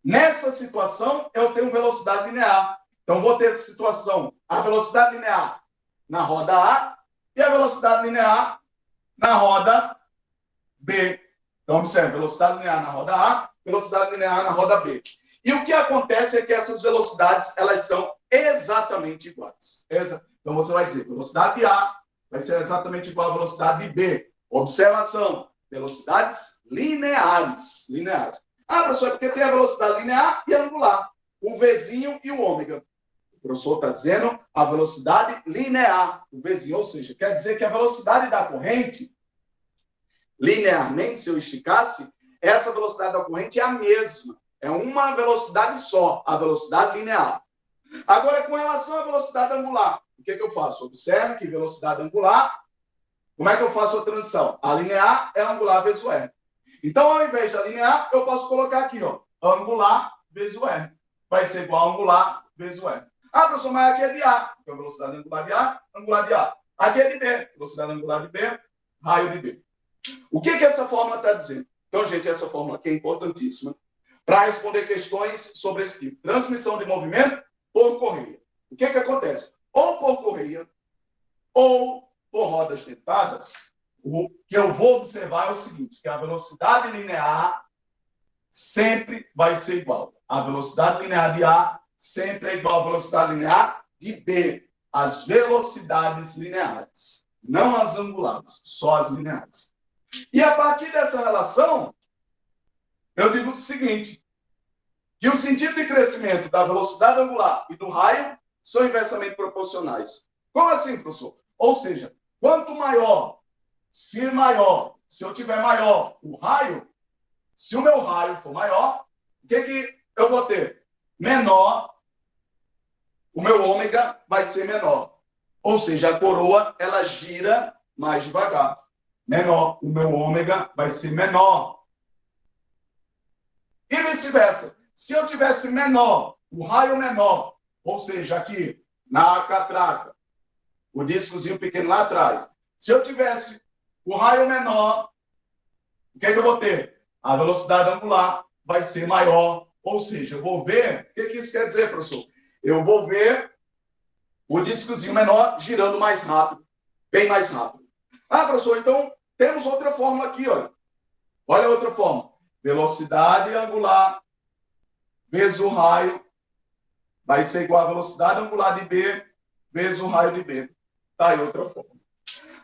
Nessa situação, eu tenho velocidade linear. Então, vou ter essa situação, a velocidade linear na roda A e a velocidade linear na roda B. Então, observe, velocidade linear na roda A, velocidade linear na roda B. E o que acontece é que essas velocidades, elas são exatamente iguais. Então, você vai dizer, velocidade de A vai ser exatamente igual à velocidade de B. Observação, velocidades lineares. Ah, professor, é porque tem a velocidade linear e angular. O Vzinho e o ômega. O professor está dizendo a velocidade linear, o Vzinho. Ou seja, quer dizer que a velocidade da corrente, linearmente, se eu esticasse, essa velocidade da corrente é a mesma. É uma velocidade só, a velocidade linear. Agora, com relação à velocidade angular, o que eu faço? Observe que velocidade angular como é que eu faço a transição? A linha A é angular vezes o R. Então, ao invés da linha A, eu posso colocar aqui, ó, angular vezes o R. Vai ser igual a angular vezes o R. Ah, professor, mas aqui é de A. Então, velocidade angular de A, angular de A. Aqui é de B. Velocidade angular de B, raio de B. O que essa fórmula está dizendo? Então, gente, essa fórmula aqui é importantíssima para responder questões sobre esse tipo. Transmissão de movimento por correia. O que acontece? Ou por correia, ou por rodas dentadas, o que eu vou observar é o seguinte, que a velocidade linear sempre vai ser igual. A velocidade linear de A sempre é igual à velocidade linear de B. As velocidades lineares, não as angulares, só as lineares. E a partir dessa relação, eu digo o seguinte, que o sentido de crescimento da velocidade angular e do raio são inversamente proporcionais. Como assim, professor? Ou seja, quanto maior, se eu tiver maior o raio, se o meu raio for maior, o que eu vou ter? Menor, o meu ômega vai ser menor. Ou seja, a coroa, ela gira mais devagar. Menor, o meu ômega vai ser menor. E vice-versa. Se eu tivesse menor, o raio menor, ou seja, aqui na catraca, o discozinho pequeno lá atrás, se eu tivesse o raio menor, o que eu vou ter? A velocidade angular vai ser maior. Ou seja, eu vou ver... O que isso quer dizer, professor? Eu vou ver o discozinho menor girando mais rápido, bem mais rápido. Ah, professor, então temos outra fórmula aqui, olha. Olha a outra fórmula. Velocidade angular vezes o raio vai ser igual a velocidade angular de B vezes o raio de B. Tá aí outra fórmula.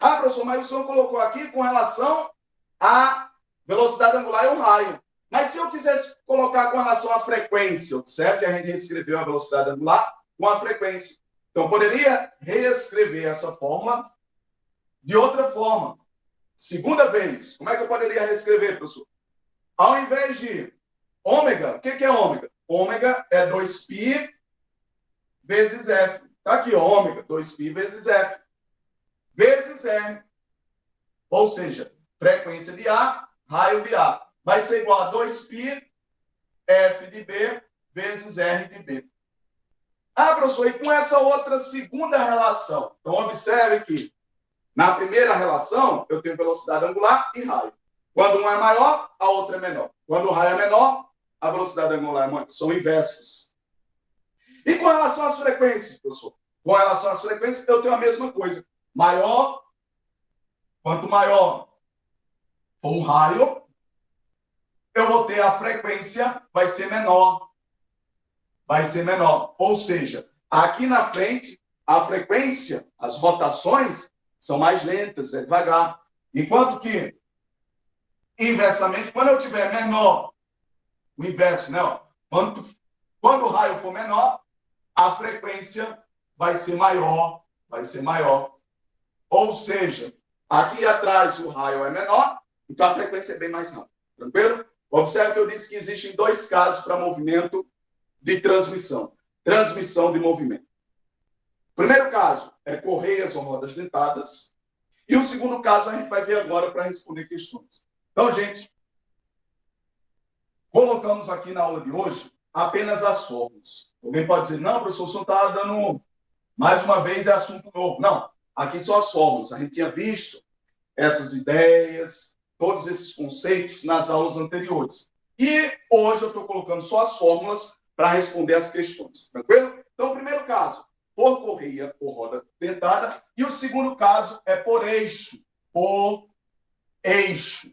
Ah, professor, mas o senhor colocou aqui com relação à velocidade angular e o raio. Mas se eu quisesse colocar com relação à frequência, certo? Que a gente reescreveu a velocidade angular com a frequência. Então, eu poderia reescrever essa fórmula de outra forma. Segunda vez, como é que eu poderia reescrever, professor? Ao invés de ômega, o que é ômega? Ômega é 2π vezes F. Está aqui, ó, ômega, 2π vezes F. Vezes R. Ou seja, frequência de A, raio de A. Vai ser igual a 2π F de B vezes R de B. Ah, professor, e com essa outra segunda relação? Então, observe que na primeira relação, eu tenho velocidade angular e raio. Quando um é maior, a outra é menor. Quando o raio é menor, a velocidade angular é menor. São inversas. E com relação às frequências, professor? Com relação às frequências, eu tenho a mesma coisa. Maior, quanto maior for o raio, eu vou ter a frequência, vai ser menor. Vai ser menor. Ou seja, aqui na frente, a frequência, as rotações, são mais lentas, é devagar. Enquanto que, inversamente, quando eu tiver menor, o inverso, né? Quando o raio for menor, a frequência vai ser maior, vai ser maior. Ou seja, aqui atrás o raio é menor, então a frequência é bem mais rápida. Tranquilo? Observe que eu disse que existem dois casos para movimento de transmissão. Transmissão de movimento. O primeiro caso é correias ou rodas dentadas. E o segundo caso a gente vai ver agora para responder questões. Então, gente, colocamos aqui na aula de hoje apenas as fórmulas. Alguém pode dizer, não, professor, o senhor está dando mais uma vez é assunto novo. Não, aqui são as fórmulas. A gente tinha visto essas ideias, todos esses conceitos nas aulas anteriores. E hoje eu estou colocando só as fórmulas para responder as questões. Tranquilo? Então, o primeiro caso, por correia ou roda dentada. E o segundo caso é por eixo. Por eixo.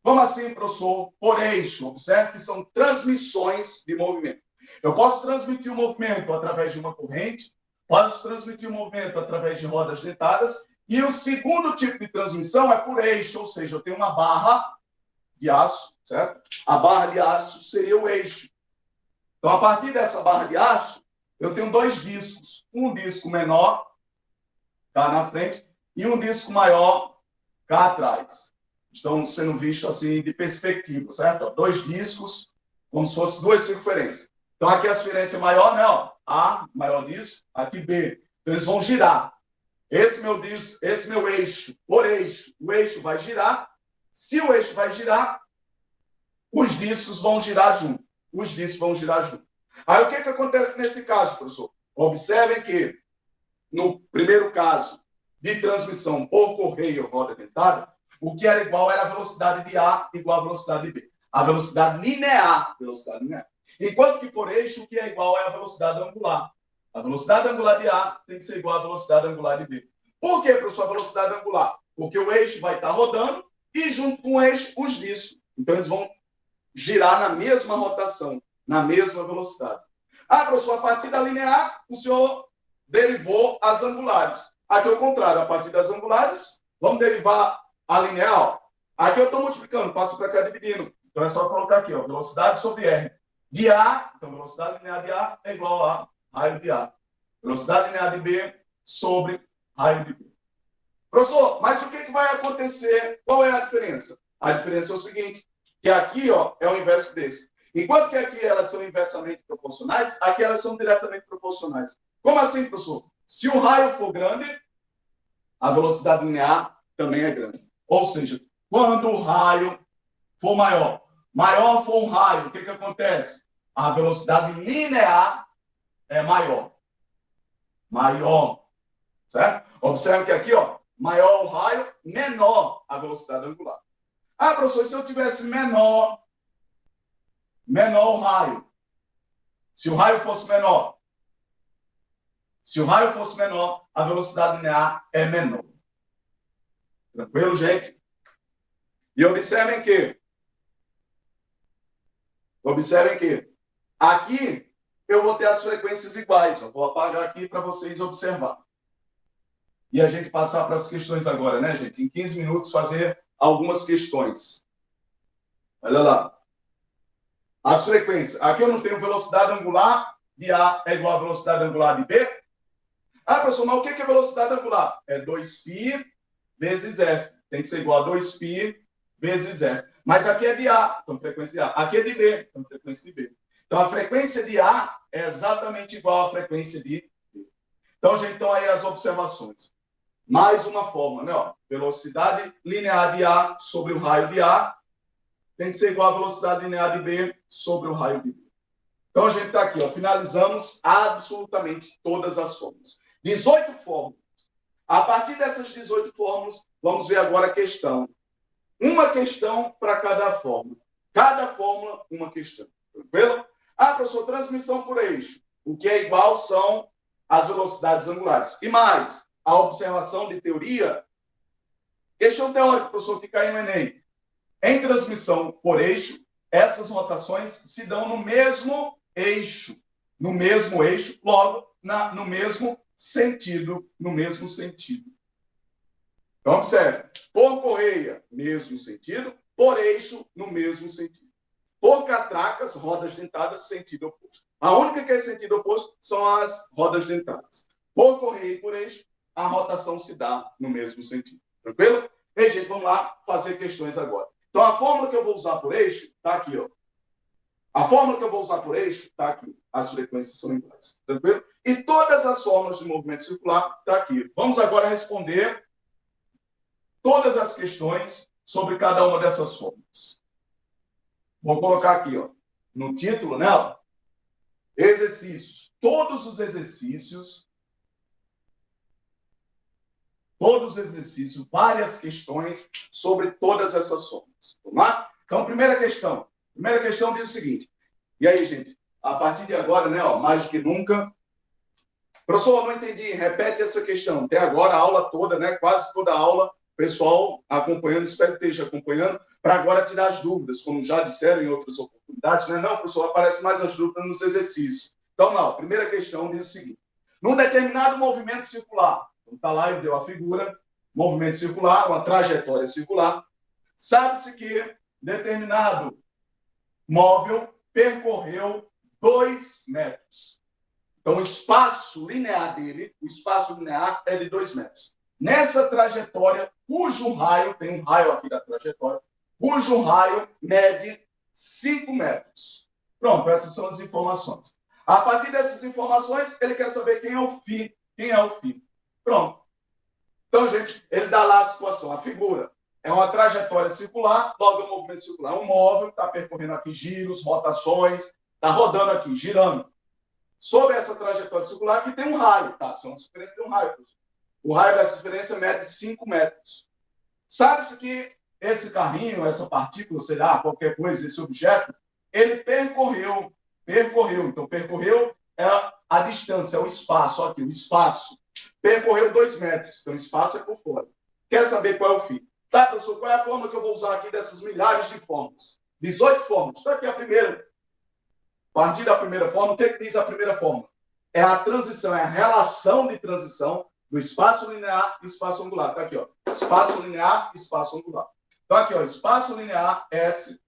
Como assim, professor? Por eixo. Observe que são transmissões de movimento. Eu posso transmitir o movimento através de uma corrente, posso transmitir o movimento através de rodas dentadas, e o segundo tipo de transmissão é por eixo, ou seja, eu tenho uma barra de aço, certo? A barra de aço seria o eixo. Então, a partir dessa barra de aço, eu tenho dois discos. Um disco menor, cá na frente, e um disco maior, cá atrás. Estão sendo vistos assim de perspectiva, certo? Dois discos, como se fossem duas circunferências. Então, aqui a circunferência maior, né? Ó, A, maior disco, aqui B. Então, eles vão girar. esse meu eixo, por eixo, o eixo vai girar. Se o eixo vai girar, os discos vão girar junto. Os discos vão girar junto. Aí o que acontece nesse caso, professor? Observem que, no primeiro caso de transmissão por correio roda dentada, o que era igual era a velocidade de A igual à velocidade de B. A velocidade linear. Enquanto que por eixo, o que é igual é a velocidade angular. A velocidade angular de A tem que ser igual à velocidade angular de B. Por que, professor, a velocidade angular? Porque o eixo vai estar rodando e, junto com o eixo, os discos. Então, eles vão girar na mesma rotação, na mesma velocidade. Ah, professor, a partir da linear, o senhor derivou as angulares. Aqui é o contrário, a partir das angulares, vamos derivar a linear. Aqui eu estou multiplicando, passo para cá dividindo. Então é só colocar aqui, ó, velocidade sobre R. De A, então velocidade linear de A é igual a raio de A. Velocidade linear de B sobre raio de B. Professor, mas o que vai acontecer? Qual é a diferença? A diferença é o seguinte, que aqui, ó, é o inverso desse. Enquanto que aqui elas são inversamente proporcionais, aqui elas são diretamente proporcionais. Como assim, professor? Se o raio for grande, a velocidade linear também é grande. Ou seja, quando o raio for maior for um raio, o que acontece? A velocidade linear é maior. Certo? Observe que aqui, ó, maior o raio, menor a velocidade angular. Ah, professor, se eu tivesse menor o raio, se o raio fosse menor, a velocidade linear é menor. Tranquilo, gente? E observem que aqui eu vou ter as frequências iguais. Eu vou apagar aqui para vocês observarem. E a gente passar para as questões agora, né, gente? Em 15 minutos fazer algumas questões. Olha lá. As frequências. Aqui eu não tenho velocidade angular de A é igual a velocidade angular de B. Ah, professor, mas o que é velocidade angular? É 2π vezes F. Tem que ser igual a 2π vezes F. Mas aqui é de A, então frequência de A. Aqui é de B, então frequência de B. Então a frequência de A é exatamente igual à frequência de B. Então, gente, então aí as observações. Mais uma forma, né? Ó, velocidade linear de A sobre o raio de A tem que ser igual à velocidade linear de B sobre o raio de B. Então, a gente está aqui, ó, finalizamos absolutamente todas as fórmulas. 18 fórmulas. A partir dessas 18 fórmulas, vamos ver agora a questão. Uma questão para cada fórmula. Cada fórmula, uma questão. Tranquilo? Ah, professor, transmissão por eixo. O que é igual são as velocidades angulares. E mais, a observação de teoria. Questão teórica, professor, que caiu no Enem. Em transmissão por eixo, essas rotações se dão no mesmo eixo. No mesmo eixo, logo, no mesmo sentido. Então, observe. Por correia, mesmo sentido. Por eixo, no mesmo sentido. Por catracas, rodas dentadas, sentido oposto. A única que é sentido oposto são as rodas dentadas. Por correia e por eixo, a rotação se dá no mesmo sentido. Tranquilo? E, gente, vamos lá fazer questões agora. Então, a fórmula que eu vou usar por eixo está aqui, ó. A fórmula que eu vou usar por eixo está aqui. As frequências são iguais. Tranquilo? E todas as fórmulas de movimento circular estão aqui. Vamos agora responder todas as questões sobre cada uma dessas fórmulas. Vou colocar aqui, ó, no título, né? Ó, exercícios. Todos os exercícios, várias questões sobre todas essas fórmulas. Vamos lá? Então, primeira questão. Primeira questão diz o seguinte. E aí, gente? A partir de agora, né? Ó, mais do que nunca. Professor, não entendi. Repete essa questão. Até agora, a aula toda, né? Quase toda a aula, pessoal acompanhando, espero que esteja acompanhando, para agora tirar as dúvidas, como já disseram em outras oportunidades, né? Não, professor, aparece mais as dúvidas nos exercícios. Então, não. A primeira questão diz o seguinte. Num determinado movimento circular, está lá, ele deu a figura, movimento circular, uma trajetória circular, sabe-se que determinado móvel percorreu 2 metros. Então, o espaço linear dele, é de 2 metros. Nessa trajetória, cujo raio, tem um raio aqui da trajetória, cujo raio mede 5 metros. Pronto, essas são as informações. A partir dessas informações, ele quer saber quem é o φ. Pronto. Então, gente, ele dá lá a situação, a figura. É uma trajetória circular, logo é um movimento circular. É um móvel que está percorrendo aqui giros, rotações, está rodando aqui, girando. Sobre essa trajetória circular, aqui tem um raio, tá? Se é uma circunferência, tem um raio. O raio dessa circunferência mede 5 metros. Sabe-se que esse carrinho, essa partícula, sei lá, qualquer coisa, esse objeto, ele percorreu. Então, percorreu é a distância, é o espaço, aqui, o espaço. Percorreu 2 metros, então o espaço é por fora. Quer saber qual é o fim? Tá, professor, qual é a forma que eu vou usar aqui dessas milhares de formas? 18 formas. Está aqui a primeira. A partir da primeira forma, o que diz a primeira forma? É a transição, é a relação de transição do espaço linear e espaço angular. Está aqui, ó. Espaço linear e espaço angular. Então, aqui, ó, espaço linear, S,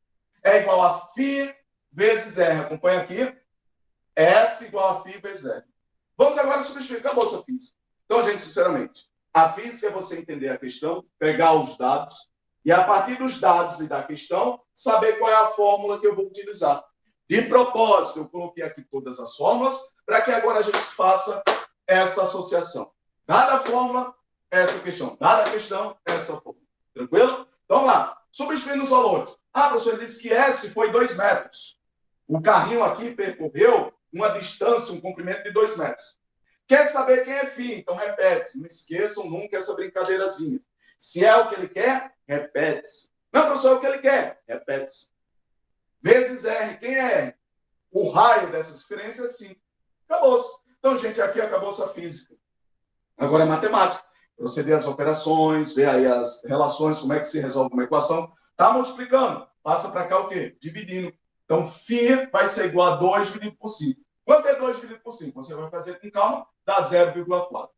é igual a φ vezes R. Acompanha aqui. S igual a φ vezes R. Vamos agora substituir. Acabou essa física. Então, gente, sinceramente, a física é você entender a questão, pegar os dados, e a partir dos dados e da questão, saber qual é a fórmula que eu vou utilizar. De propósito, eu coloquei aqui todas as fórmulas, para que agora a gente faça essa associação. Dada a fórmula, essa questão. Dada a questão, essa fórmula. Tranquilo? Então, vamos lá. Substituindo os valores. Ah, professor, ele disse que S foi 2 metros. O carrinho aqui percorreu uma distância, um comprimento de 2 metros. Quer saber quem é φ? Então, repete-se. Não esqueçam nunca essa brincadeirazinha. Se é o que ele quer, repete-se. Não, professor, é o que ele quer. Repete-se. Vezes R. Quem é R? O raio dessa diferença é 5. Acabou-se. Então, gente, aqui acabou-se a física. Agora é matemática. Proceder às operações, ver aí as relações, como é que se resolve uma equação. Está multiplicando. Passa para cá o quê? Dividindo. Então, φ vai ser igual a 2 dividido por 5. Quanto é 2 dividido por 5? Você vai fazer com calma, dá 0,4.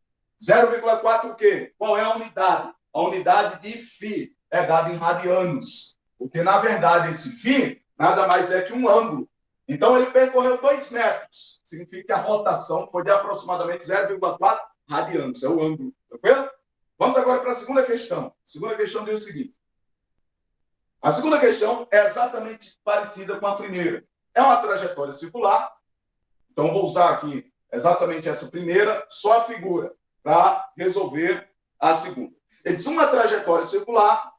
0,4 o quê? Qual é a unidade? A unidade de φ é dada em radianos. Porque, na verdade, esse φ nada mais é que um ângulo. Então, ele percorreu 2 metros. Significa que a rotação foi de aproximadamente 0,4 radianos. É o ângulo. Tranquilo? Vamos agora para a segunda questão. A segunda questão diz o seguinte. A segunda questão é exatamente parecida com a primeira. É uma trajetória circular. Então, vou usar aqui exatamente essa primeira, só a figura, para resolver a segunda. Ele diz, uma trajetória circular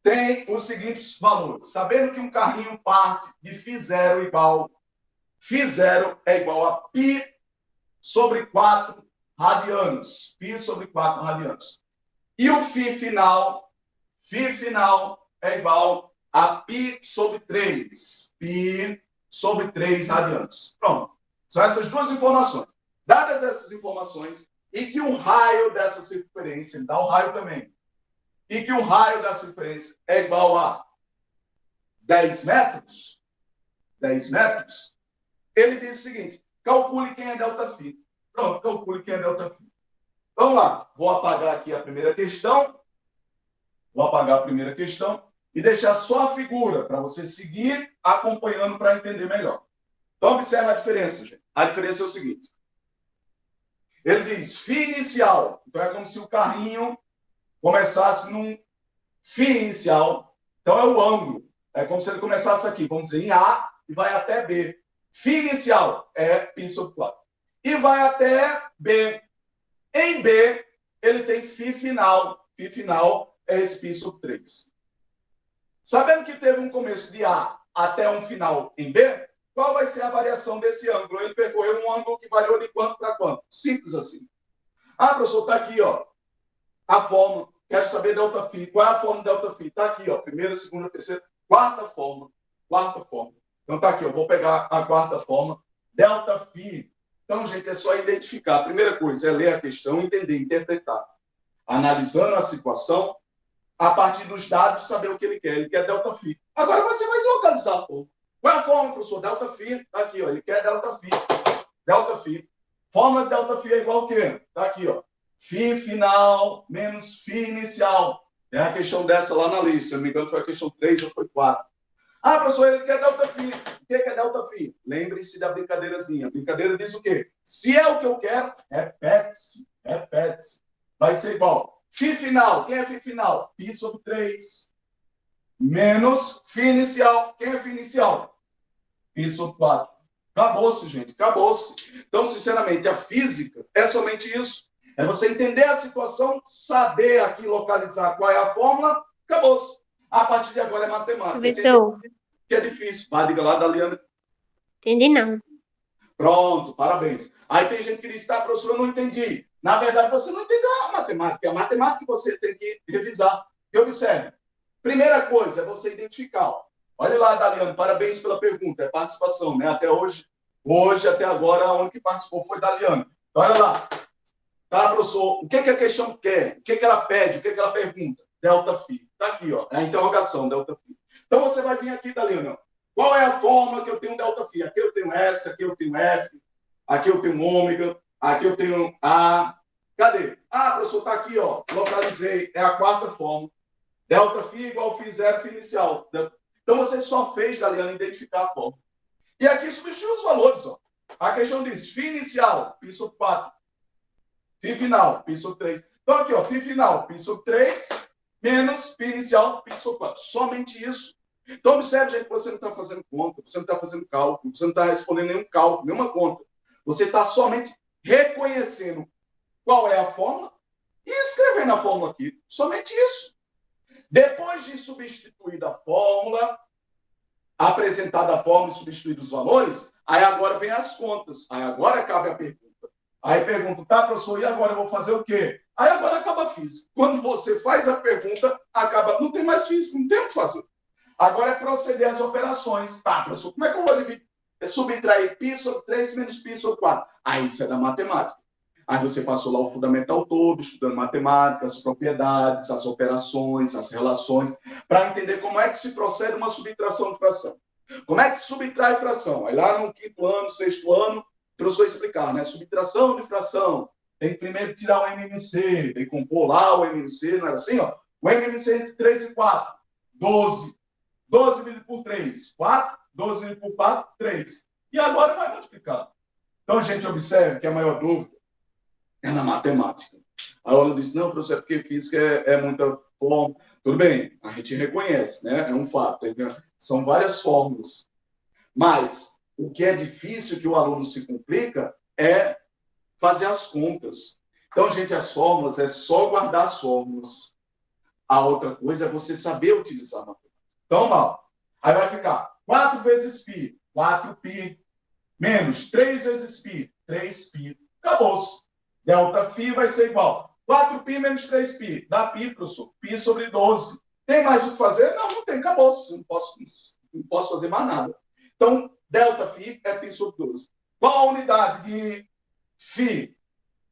tem os seguintes valores. Sabendo que um carrinho parte de φ0 igual... φ0 é igual a π sobre 4 radianos. Π sobre 4 radianos. E o φ final é igual a π sobre 3. Π sobre 3 radianos. Pronto. São essas duas informações. Dadas essas informações, e que um raio dessa circunferência, dá um raio também, e que o raio da circunferência é igual a 10 metros, ele diz o seguinte, calcule quem é ΔΦ. Pronto, calcule quem é ΔΦ. Vamos lá, vou apagar aqui a primeira questão, e deixar só a figura, para você seguir acompanhando para entender melhor. Então, observe a diferença, gente. A diferença é o seguinte. Ele diz φ inicial. Então, é como se o carrinho começasse num φ inicial. Então, é o ângulo. É como se ele começasse aqui, vamos dizer, em A e vai até B. φ inicial é π sobre 4. E vai até B. Em B, ele tem φ final. φ final é esse π sobre 3. Sabendo que teve um começo de A até um final em B, qual vai ser a variação desse ângulo? Ele percorreu um ângulo que variou de quanto para quanto? Simples assim. Ah, professor, está aqui, ó, a fórmula. Quero saber ΔΦ. Qual é a fórmula de ΔΦ? Está aqui, ó, primeira, segunda, terceira, quarta fórmula. Então tá aqui, eu vou pegar a quarta fórmula. ΔΦ. Então, gente, é só identificar. A primeira coisa é ler a questão, entender, interpretar. Analisando a situação, a partir dos dados, saber o que ele quer. Ele quer ΔΦ. Agora você vai localizar a fórmula. Qual é a fórmula, professor? ΔΦ. Está aqui, ó. Ele quer ΔΦ. ΔΦ. Fórmula de ΔΦ é igual ao quê? Está aqui, ó. φ final menos φ inicial. Tem a questão dessa lá na lista. Se não me engano, foi a questão 3 ou foi 4. Ah, professor, ele quer ΔΦ. O que é ΔΦ? Lembre-se da brincadeirazinha. A brincadeira diz o quê? Se é o que eu quero, repete-se. Vai ser igual. φ final. Quem é φ final? π sobre 3. Menos φ inicial. Quem é φ inicial? π sobre 4. Acabou-se, gente. Acabou-se. Então, sinceramente, a física é somente isso. É você entender a situação, saber aqui localizar qual é a fórmula, acabou-se. A partir de agora é matemática. Professor, Que é difícil. Vai, diga lá, Daliana. entendi não. Pronto, parabéns. Aí tem gente que diz, tá, professor, eu não entendi. Na verdade, você não entendeu a matemática. É a matemática que você tem que revisar. E observe. Primeira coisa é você identificar. Olha lá, Daliana, parabéns pela pergunta. É participação, né? Até hoje, até agora, a única que participou foi Daliana. Então, olha lá. Tá, professor? O que a questão quer? O que ela pede? O que ela pergunta? Delta Phi. Tá aqui, ó. É a interrogação, Delta Phi. Então, você vai vir aqui, Daliana. Qual é a forma que eu tenho delta Phi? Aqui eu tenho S, aqui eu tenho F, aqui eu tenho ômega, aqui eu tenho A. Cadê? Ah, professor, está aqui, ó. Localizei. É a quarta forma. Delta Phi igual Phi zero, Phi inicial. Então, você só fez, Daliana, identificar a forma. E aqui substitui os valores, ó. A questão diz Phi inicial, Phi sobre 4. Phi final, Phi sobre 3. Então, aqui, ó. Phi final, Phi sobre 3, menos Phi inicial, Phi sobre 4. Somente isso. Então, observe, gente, que você não está fazendo conta, você não está fazendo cálculo, você não está respondendo nenhum cálculo, nenhuma conta. Você está somente reconhecendo qual é a fórmula e escrevendo a fórmula aqui. Somente isso. Depois de substituir a fórmula, apresentada a fórmula e substituído os valores, aí agora vem as contas. Aí agora cabe a pergunta. Aí pergunto, tá, professor, e agora eu vou fazer o quê? Aí agora acaba a física. Quando você faz a pergunta, acaba. Não tem mais física, não tem o que fazer. Agora é proceder às operações. Tá, professor, como é que eu vou dividir? É subtrair π sobre 3 menos π sobre 4. Aí isso é da matemática. Aí você passou lá o fundamental todo, estudando matemática, as propriedades, as operações, as relações, para entender como é que se procede uma subtração de fração. Como é que se subtrai fração? Aí lá no quinto ano, sexto ano, o professor explicar, né? Subtração de fração. Tem que primeiro tirar o MMC, tem que compor lá o MMC, não era assim, ó? O MMC entre 3 e 4, 12. 12 dividido por 3, 4. 12 dividido por 4, 3. E agora vai multiplicar. Então, gente, observe que a maior dúvida é na matemática. A aula disse, não, professor, é porque física é muita forma. Tudo bem, a gente reconhece, né? É um fato. São várias fórmulas. Mas o que é difícil que o aluno se complica é fazer as contas. Então, gente, as fórmulas é só guardar as fórmulas. A outra coisa é você saber utilizar a matemática. Então, mal. Aí vai ficar 4 vezes π, 4π, menos 3 vezes π, 3π. Acabou-se. Delta Φ vai ser igual 4π menos 3π. Dá π, professor. Π sobre 12. Tem mais o que fazer? Não, não tem. Acabou-se. Não posso fazer mais nada. Então, delta Φ é π sobre 12. Qual a unidade de Φ?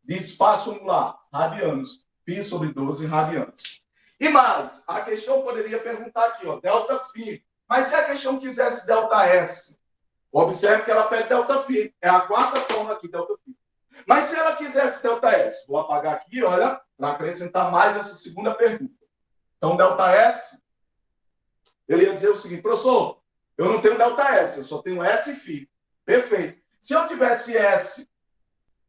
De espaço angular? Radianos. Π sobre 12 radianos. E mais, a questão poderia perguntar aqui, ó, delta Φ. Mas se a questão quisesse delta S, observe que ela pede delta Φ. É a quarta forma aqui, delta Φ. Mas se ela quisesse delta S, vou apagar aqui, olha, para acrescentar mais essa segunda pergunta. Então, delta S, ele ia dizer o seguinte, professor, eu não tenho delta S, eu só tenho S e Φ. Perfeito. Se eu tivesse S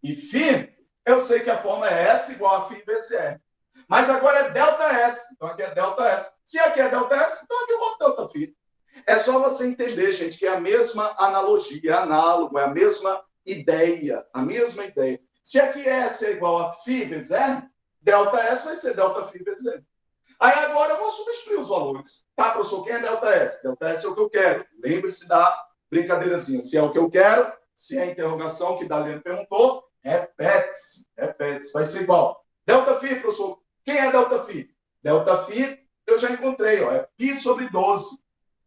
e Φ, eu sei que a forma é S igual a Φ vezes R. Mas agora é delta S. Então aqui é delta S. Se aqui é delta S, então aqui eu boto delta Φ. É só você entender, gente, que é a mesma analogia, é análogo, é a mesma ideia, a mesma ideia. Se aqui S é igual a Φ vezes R, delta S vai ser delta Φ vezes R. Aí agora eu vou substituir os valores. Tá, professor, quem é delta S? Delta S é o que eu quero. Lembre-se da brincadeirazinha. Se é o que eu quero, se é a interrogação que Daliane perguntou, repete-se. Vai ser igual. Delta Φ, professor. Quem é delta Φ? Delta Φ, eu já encontrei, ó, é π sobre 12.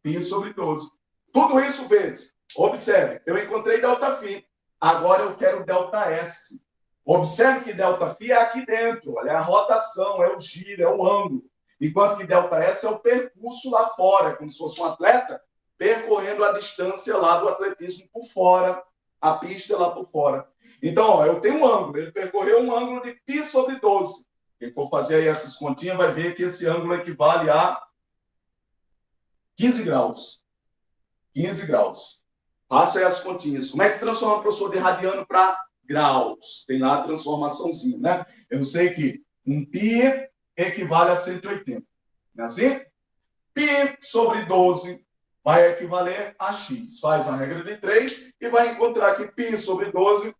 Π sobre 12. Tudo isso vezes. Observe, eu encontrei delta Φ. Agora eu quero delta S. Observe que delta Φ é aqui dentro, olha, é a rotação, é o giro, é o ângulo. Enquanto que delta S é o percurso lá fora, como se fosse um atleta percorrendo a distância lá do atletismo por fora, a pista lá por fora. Então, ó, eu tenho um ângulo, ele percorreu um ângulo de π sobre 12. Quem for fazer aí essas continhas vai ver que esse ângulo equivale a 15 graus. 15 graus. Faça aí as continhas. Como é que se transforma, professor, de radiano para graus? Tem lá a transformaçãozinha, né? Eu sei que um π equivale a 180. Não é assim? π sobre 12 vai equivaler a x. Faz uma regra de 3 e vai encontrar que π sobre 12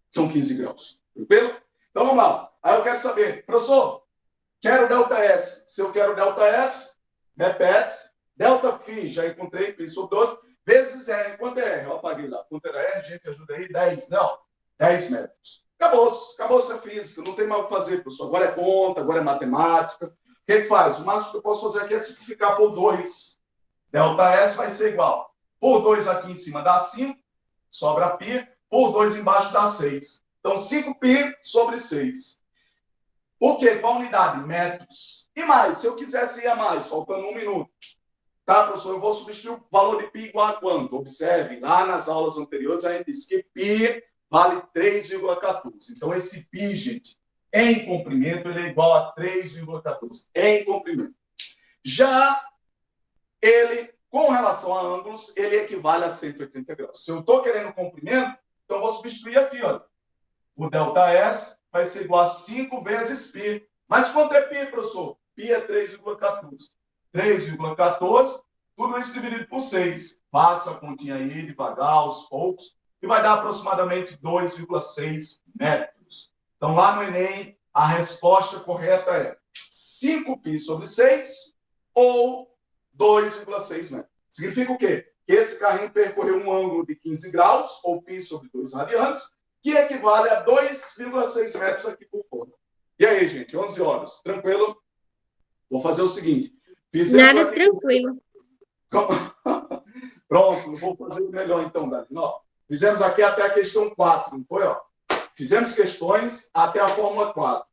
são 15 graus. Tranquilo? Então, vamos lá. Aí eu quero saber, professor, quero ΔS. Se eu quero ΔS, repete. ΔΦ, já encontrei, π sobre 12, vezes R. Quanto é R? Eu apaguei lá. Quanto era R? Gente, ajuda aí. 10. Não, 10 metros. Acabou-se a física. Não tem mais o que fazer, professor. Agora é conta, agora é matemática. O que faz? O máximo que eu posso fazer aqui é simplificar por 2. ΔS vai ser igual. Por 2 aqui em cima dá 5, sobra π. Por 2 embaixo dá 6. Então, 5π sobre 6. Por quê? Qual unidade? Metros. E mais, se eu quisesse ir a mais, faltando 1 minuto. Tá, professor? Eu vou substituir o valor de π igual a quanto? Observe, lá nas aulas anteriores a gente disse que π vale 3,14. Então, esse π, gente, em comprimento, ele é igual a 3,14. Em comprimento. Já ele, com relação a ângulos, ele equivale a 180 graus. Se eu estou querendo comprimento, então eu vou substituir aqui, olha. O ΔS vai ser igual a 5 vezes π. Mas quanto é π, professor? π é 3,14. 3,14, tudo isso dividido por 6. Faça a continha aí, devagar, aos poucos, e vai dar aproximadamente 2,6 metros. Então, lá no Enem, a resposta correta é 5π sobre 6 ou 2,6 metros. Significa o quê? Que esse carrinho percorreu um ângulo de 15 graus, ou π sobre 2 radianos, que equivale a 2,6 metros aqui por fora. E aí, gente, 11 horas, tranquilo? Vou fazer o seguinte. Nada aqui... tranquilo. Pronto, vou fazer melhor então, Dani. Fizemos aqui até a questão 4, não foi? Fizemos questões até a fórmula 4.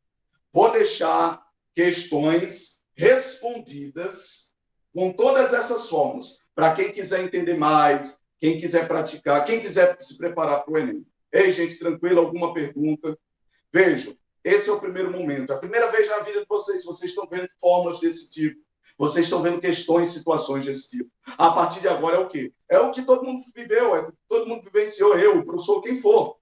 Vou deixar questões respondidas com todas essas fórmulas, para quem quiser entender mais, quem quiser praticar, quem quiser se preparar para o Enem. Ei, gente, tranquilo? Alguma pergunta? Vejam, esse é o primeiro momento. É a primeira vez na vida de vocês estão vendo fórmulas desse tipo. Vocês estão vendo questões, situações desse tipo. A partir de agora é o quê? É o que todo mundo viveu, é o que todo mundo vivenciou, eu, o professor, quem for.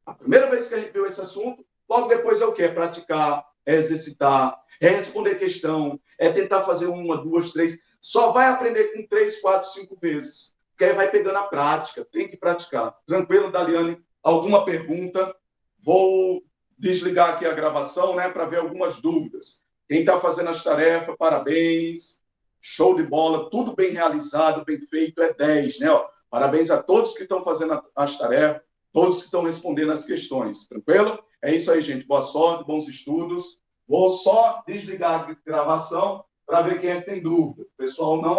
A primeira vez que a gente viu esse assunto, logo depois é o quê? É praticar, é exercitar, é responder questão, é tentar fazer 1, 2, 3. Só vai aprender com 3, 4, 5 vezes. Porque aí vai pegando a prática, tem que praticar. Tranquilo, Daliane? Alguma pergunta? Vou desligar aqui a gravação, né, para ver algumas dúvidas. Quem está fazendo as tarefas, parabéns. Show de bola, tudo bem realizado, bem feito, é 10, né? Parabéns a todos que estão fazendo as tarefas, todos que estão respondendo as questões, tranquilo? É isso aí, gente. Boa sorte, bons estudos. Vou só desligar a gravação para ver quem é que tem dúvida. O pessoal não